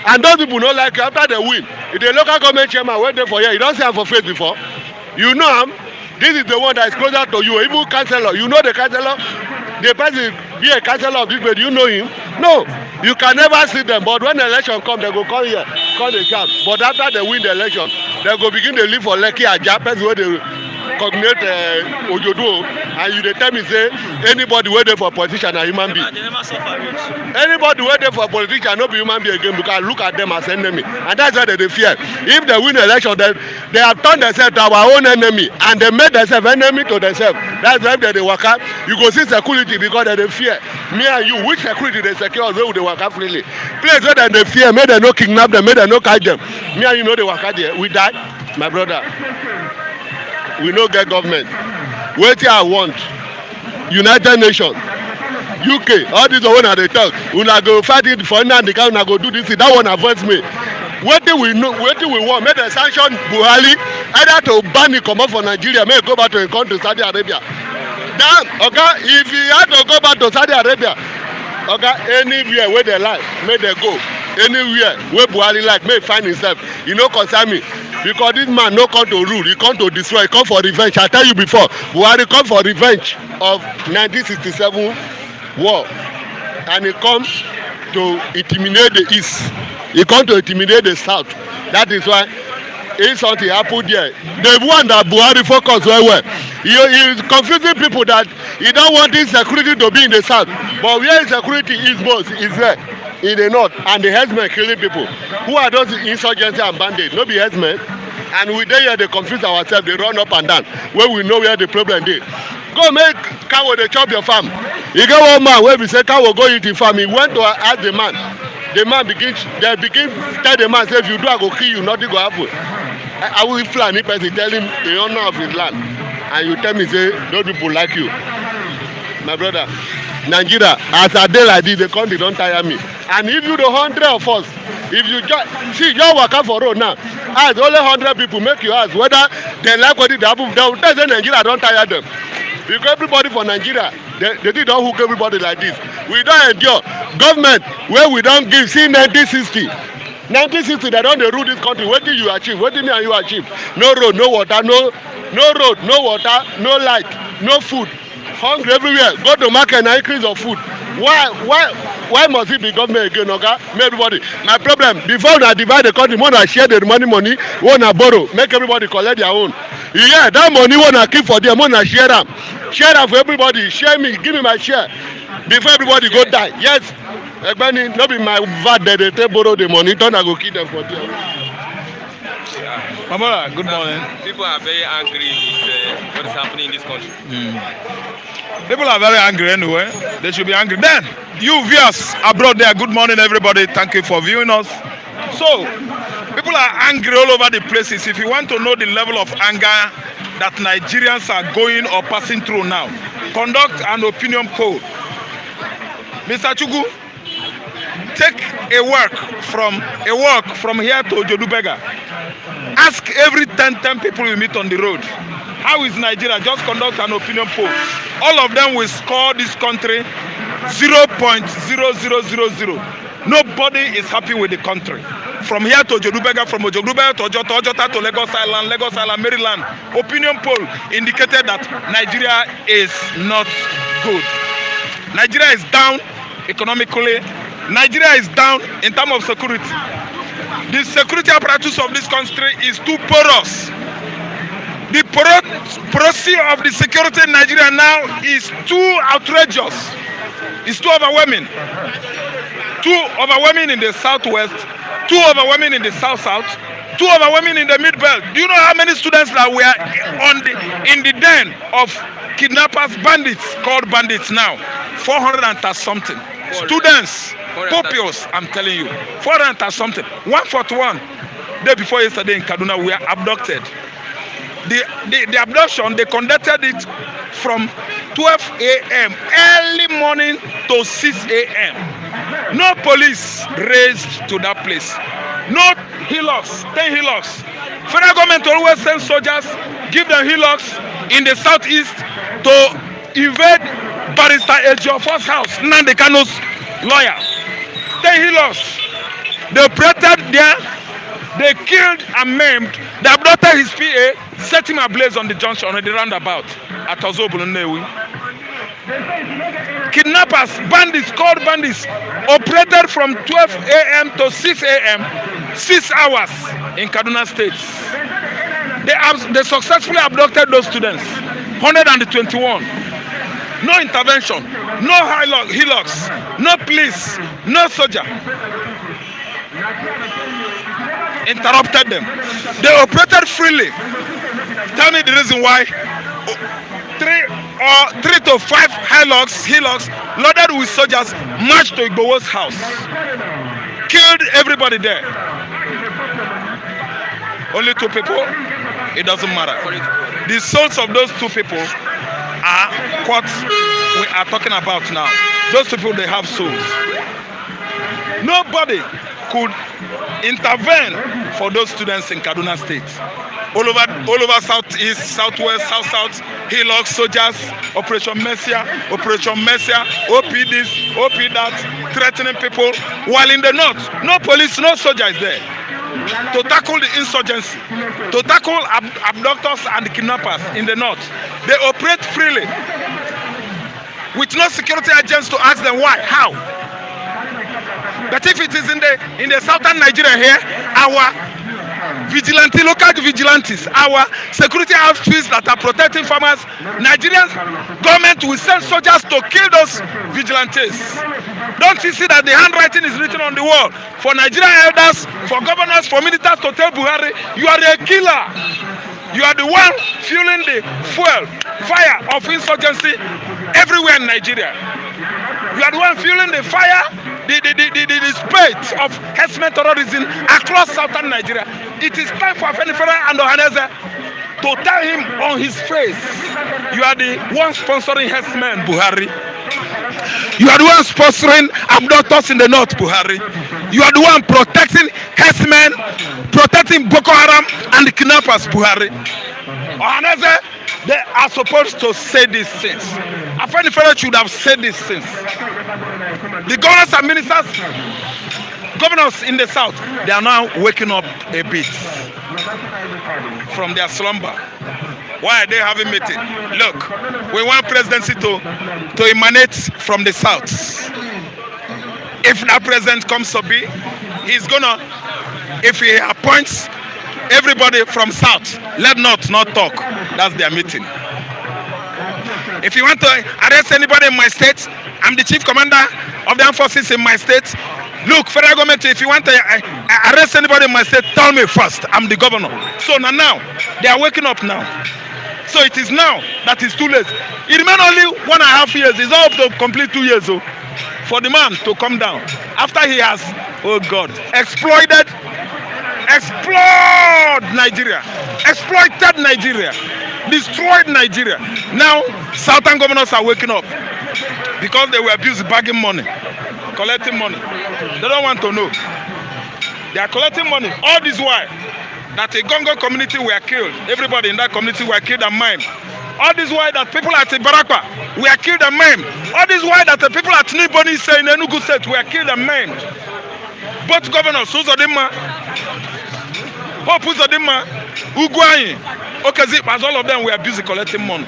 And those people don't like you after they win. If the local government chairman went there for you, you don't see him for face before. You know him. This is the one that is closer to you. Even councillor, you know the councillor. The person be a councillor of this place, you know him. No, you can never see them. But when the election come, they go come here, come the shout. But after they win the election, they go begin to live for Lekki Aja, person where they coordinate Ojodo, and you dey tell me say anybody wey dey for politician na human being. Anybody wey dey for politician no be human being again, because look at them as enemy, and that's why they dey fear. If they win election, they have turned themselves to our own enemy, and they made themselves enemy to themselves. That's why they dey waka. You go see security because they dey fear. Me and you, which security dey secure us wey we dey waka freely? Place where they dey fear, make dem no kidnap them, make dem no catch them. Me and you no dey waka there. We die, my brother. We no get government. Wetin I want, United Nations, UK, all this one they talk. Una go fight it for Nnamdi Kanu, una go do this. That one avoids me. Wetin we know, wetin we want, make dem sanction Buhari either to ban him comot for Nigeria, make he go back to him country, Saudi Arabia. Damn, okay, if he had to go back to Saudi Arabia, okay, anywhere where they like, make dem go. Anywhere where Buhari like, make he find himself. E no concern me. Because this man no come to rule, he come to destroy, he come for revenge. I tell you before, Buhari come for revenge of 1967 war, and he come to intimidate the east, he come to intimidate the south. That is why if something happen there, the one that Buhari focus well, he is confusing people that he don't want insecurity to be in the south, but where insecurity is most is where? In the north, and the herdsmen killing people. Who are those insurgents and bandits? No be herdsmen. And we dey here, they confuse ourselves, they run up and down when we know where the problem is. Go make cow dey chop your farm. You get one man where we say cow go eat the farm. He went to ask the man. The man begin tell the man, say, if you do, I go kill you, nothing go happen. I will fly person tell him the honor of his land. And you tell me, say, those people like you. My brother, Nigeria, as a day like this, the country don't tire me. And if you the 100 of us, if you just see your waka for road now, ask only 100 people, make you ask whether they like what they happen. They will tell say Nigeria don't tire them. Because everybody for Nigeria, they did not hook everybody like this. We don't endure government where we don't give. See 1960. 1960, they don't rule this country. What did you achieve? What did me and you achieve? No road, no water, no road, no water, no light, no food. Hungry everywhere. Go to market and increase of food. Why must it be government again, okay? Everybody. My problem, before I divide the country, when I share the money, when I borrow, make everybody collect their own. Yeah, that money when I keep for them, when I share them. Share them for everybody. Share me, give me my share. Before everybody go die. Yes. Egbeni, no be my VAT that they take borrow the money, don't I go kill them for them. Mama, good morning. People are very angry with what is happening in this country. People are very angry anyway. They should be angry. Then, you viewers abroad there, good morning everybody. Thank you for viewing us. So, people are angry all over the places. If you want to know the level of anger that Nigerians are going or passing through now, conduct an opinion poll. Mr. Chugu, take a walk from here to Jodubega. Ask every 10 people you meet on the road, how is Nigeria? Just conduct an opinion poll. All of them will score this country 0.0000. Nobody is happy with the country. From here to Jodubega, from Jodubega to Ojota to Lagos Island, Maryland, opinion poll indicated that Nigeria is not good. Nigeria is down economically. Nigeria is down in terms of security. The security apparatus of this country is too porous. The porosity of the security in Nigeria now is too outrageous. It's too overwhelming. Too overwhelming in the southwest, too overwhelming in the south-south, too overwhelming in the mid-belt. Do you know how many students that were in the den of kidnappers, bandits, called bandits now? 400 and something. Students, pupils, I'm telling you. 400 and something. 141. Day before yesterday in Kaduna, we were abducted. The abduction, they conducted it from 12 a.m. early morning to 6 a.m. No police raised to that place. No hillocks, 10 hillocks. Federal government always sends soldiers, give them hillocks in the southeast to invade Barrister Ejiofor's house, Nnamdi Kanu's lawyer. 10 hillocks. They operated there. They killed and maimed. They abducted his PA, set him ablaze on the junction, on the roundabout at Ozobulunewi. Kidnappers, bandits, called bandits, operated from 12 a.m. to 6 a.m., 6 hours in Kaduna State. They successfully abducted those students, 121. No intervention, no hillocks, no police, no soldier. Interrupted them. They operated freely. Tell me the reason why. 3 to 5 hillocks loaded with soldiers marched to Igboho'S house. Killed everybody there. Only 2 people. It doesn't matter. The souls of those 2 people are what we are talking about now. Those people, they have souls. Nobody could intervene for those students in Kaduna State. All over southeast, southwest, south, hillocks, soldiers, Operation Mercia, OP this, OP that, threatening people. While in the north, no police, no soldiers there to tackle the insurgency, to tackle abductors and kidnappers in the north. They operate freely with no security agents to ask them why, how. But if it is in the southern Nigeria here, our local vigilantes, our security outfits that are protecting farmers, Nigerian government will send soldiers to kill those vigilantes. Don't you see that the handwriting is written on the wall? For Nigerian elders, for governors, for ministers to tell Buhari, you are a killer. You are the one fueling the fire of insurgency everywhere in Nigeria. You are the one fueling the fire, the spate of herdsmen terrorism across southern Nigeria. It is time for Afenifere and Ohaneze to tell him on his face, you are the one sponsoring herdsmen, Buhari. You are the one sponsoring abductors in the north, Buhari. You are the one protecting herdsmen, protecting Boko Haram and the kidnappers, Buhari. Ohaneze, they are supposed to say these things. Afenifere should have said these things. The governors and ministers, governors in the south, they are now waking up a bit from their slumber. Why are they having meeting? Look, we want presidency to emanate from the south. If that president comes to be, he's gonna, if he appoints everybody from south, let not talk. That's their meeting. If you want to arrest anybody in my state, I'm the chief commander of the armed forces in my state. Look, federal government, if you want to arrest anybody in my state, tell me first. I'm the governor. So now, they are waking up now. So it is now that it's too late. It remains only 1.5 years. It's all up to complete 2 years for the man to come down. After he has, oh God, exploited Nigeria, exploited Nigeria, destroyed Nigeria. Now, southern governors are waking up because they were abused bagging money. collecting money. They don't want to know. They are collecting money. All this while that a Gongo community were killed. Everybody in that community were killed and maimed. All this while that people at Ibarakwa were killed and maimed. All this while that the people at Niboni say in Enugu State were killed and maimed. Both governors, Uzodimma, Hope Uzodimma, Ugwuanyi, Okezip, as all of them were busy collecting money.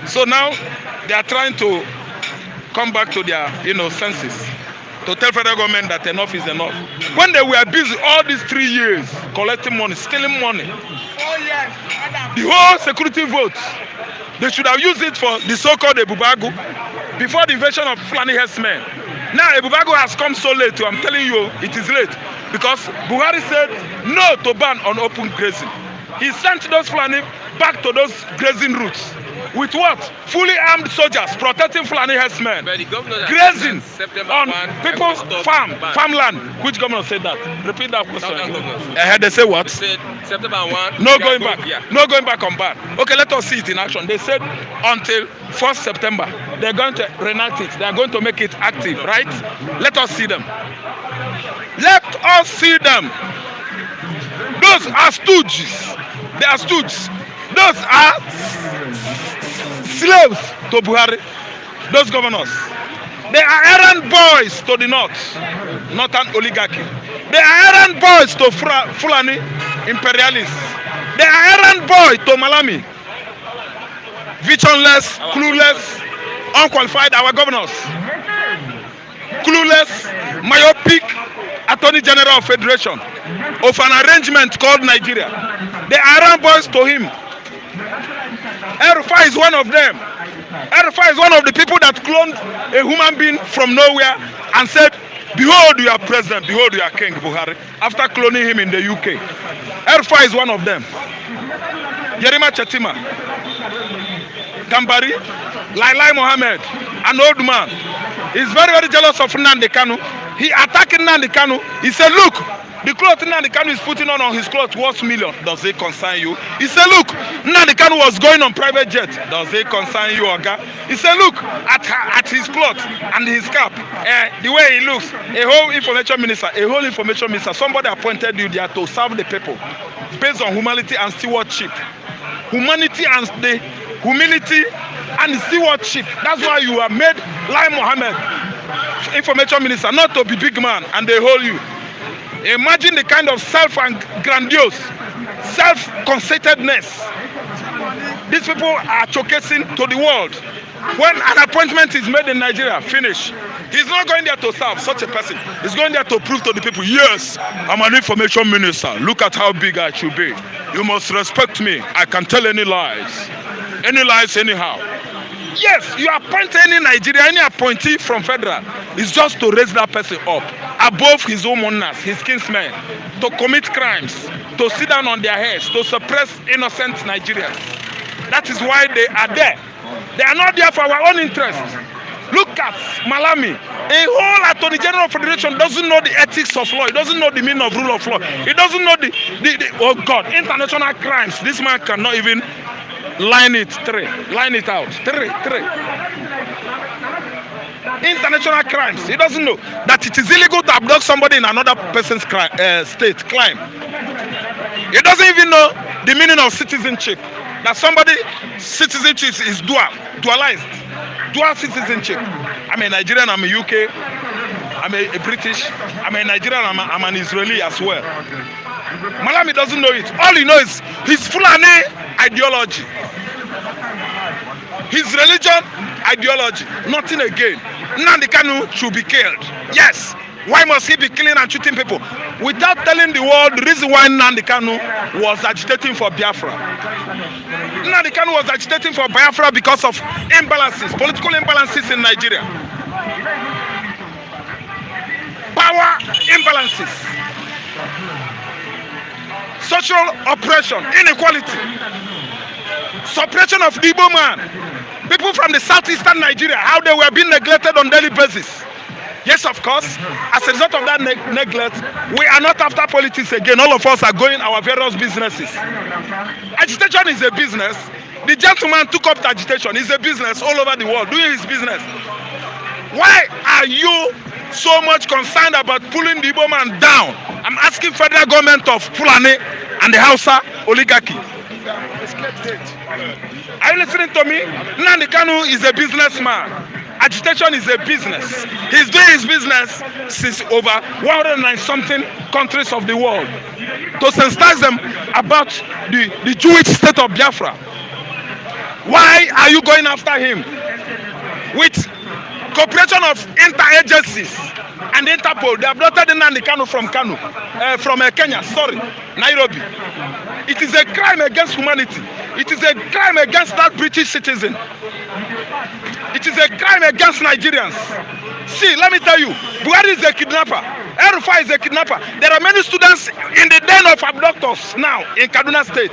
So now they are trying to come back to their senses, to tell federal government that enough is enough. When they were busy all these 3 years collecting money, stealing money, the whole security votes, they should have used it for the so-called Ebubagu before the invasion of Fulani herdsmen. Now Ebubagu has come so late, I'm telling you, it is late, because Buhari said no to ban on open grazing. He sent those Fulani back to those grazing routes. With what? Fully armed soldiers protecting Fulani herdsmen, grazing on people's farmland. Which governor said that? Repeat that question. They say what? They said September 1. No going back. Yeah. No going back on ban. Okay, let us see it in action. They said until 1st September, they're going to reenact it. They're going to make it active, right? Let us see them. Let us see them. Those are stooges. They are stooges. Those are slaves to Buhari. Those governors. They are errand boys to the northern oligarchy. They are errand boys to Fulani imperialists. They are errand boys to Malami. Visionless, clueless, unqualified, our governors. Clueless, myopic, Attorney General of Federation of an arrangement called Nigeria. They are errand boys to him. Erfa is one of them. Erfa is one of the people that cloned a human being from nowhere and said, behold your president, behold your king Buhari, after cloning him in the UK. Erfa is one of them. Yerima Chetima, Gambari, Lailai Mohammed, an old man. He's very, very jealous of Nnamdi Kanu. He attacked Nnamdi Kanu. He said, look, the cloth Nnamdi Kanu is putting on his clothes worth million. Does it concern you? He said, look, Nnamdi Kanu was going on private jet. Does it concern you, Oga? He said, look at his clothes and his cap. The way he looks. A whole information minister, somebody appointed you there to serve the people based on humanity and stewardship. Humility and stewardship. That's why you are made Lai Mohammed, information minister, not to be big man and they hold you. Imagine the kind of self and grandiose, self-conceitedness these people are showcasing to the world. When an appointment is made in Nigeria, finish. He's not going there to serve such a person. He's going there to prove to the people, yes, I'm an information minister. Look at how big I should be. You must respect me. I can tell any lies. Any lies anyhow. Yes, you appoint any Nigeria, any appointee from federal, it's just to raise that person up above his own owners, his kinsmen, to commit crimes, to sit down on their heads, to suppress innocent Nigerians. That is why they are there. They are not there for our own interest. Look at Malami. A whole Attorney General of Federation doesn't know the ethics of law. He doesn't know the meaning of rule of law. He doesn't know the oh God, international crimes. This man cannot even line it out. International crimes. He doesn't know that it is illegal to abduct somebody in another person's state. Crime. He doesn't even know the meaning of citizenship. That somebody citizenship is dualized. Dual citizenship. I'm a Nigerian, I'm a UK, I'm a British, I'm a Nigerian, I'm an Israeli as well. Malami doesn't know it. All he knows is his Fulani ideology. His religion ideology. Nothing again. Nnamdi Kanu should be killed. Yes. Why must he be killing and shooting people? Without telling the world the reason why Nnamdi Kanu was agitating for Biafra. Nnamdi Kanu was agitating for Biafra because of imbalances, political imbalances in Nigeria. Power imbalances. Social oppression, inequality. Suppression of the Igbo man. People from the southeastern Nigeria, how they were being neglected on daily basis. Yes, of course, as a result of that neglect, we are not after politics again. All of us are going our various businesses. Agitation is a business. The gentleman took up the agitation. It's a business all over the world, doing his business. Why are you so much concerned about pulling the Igbo man down. I'm asking federal government of Fulani and the Hausa oligarchy. Are you listening to me? Nnamdi Kanu is a businessman. Agitation is a business. He's doing his business since over 109 something countries of the world to sensitize them about the Jewish state of Biafra. Why are you going after him? With cooperation of inter-agencies and Interpol, they abducted Nnamdi Kanu from Kenya, Nairobi. It is a crime against humanity. It is a crime against that British citizen. It is a crime against Nigerians. See, let me tell you, Buhari is a kidnapper. El-Rufai is a kidnapper. There are many students in the den of abductors now in Kaduna State.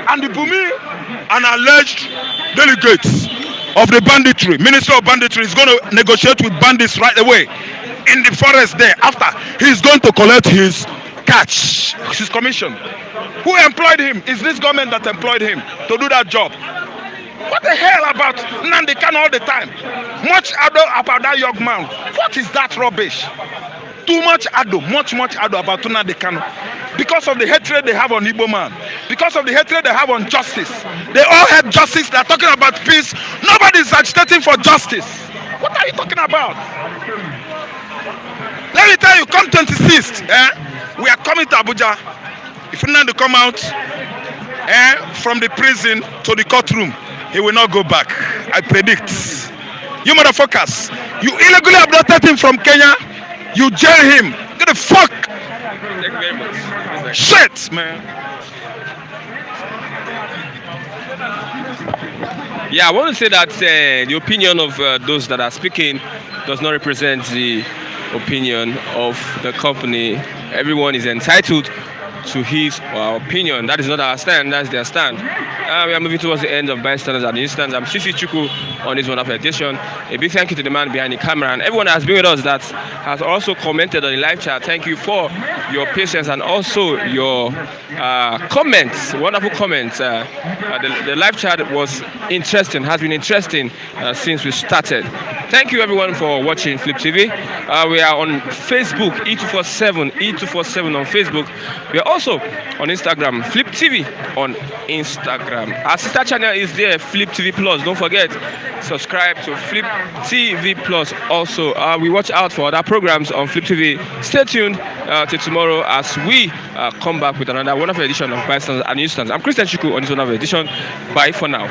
And the Bumi, an alleged delegates of the banditry, Minister of Banditry, is going to negotiate with bandits right away in the forest there. After he's going to collect his catch, his commission. Who employed him? Is this government that employed him to do that job? What the hell about Nnamdi Kanu all the time? Much ado about that young man. What is that rubbish? Too much ado, much ado about Nnamdi Kanu. Because of the hatred they have on Igbo man. Because of the hatred they have on justice. They all have justice. They're talking about peace. Nobody is agitating for justice. What are you talking about? Let me tell you, come 26th, we are coming to Abuja. If Nnamdi come out from the prison to the courtroom, he will not go back. I predict. You motherfuckers, you illegally abducted him from Kenya. You jail him. Get the fuck. Thank you very much. Shit, man. Yeah, I want to say that the opinion of those that are speaking does not represent the opinion of the company. Everyone is entitled to his or our opinion. That is not our stand, that's their stand. We are moving towards the end of Bystanders and Instance. I'm Sisi Chuku on this wonderful edition. A big thank you to the man behind the camera and everyone that has been with us that has also commented on the live chat. Thank you for your patience and also your comments, wonderful comments. The live chat was interesting, has been interesting since we started. Thank you everyone for watching Flip TV. We are on Facebook, E247 on Facebook. We are also on Instagram, Flip TV on Instagram. Our sister channel is there, Flip TV Plus. Don't forget, subscribe to Flip TV Plus. Also, we watch out for other programs on Flip TV. Stay tuned till tomorrow as we come back with another wonderful edition of Bystanders and Instance. I'm Christian Chuku on this wonderful edition. Bye for now.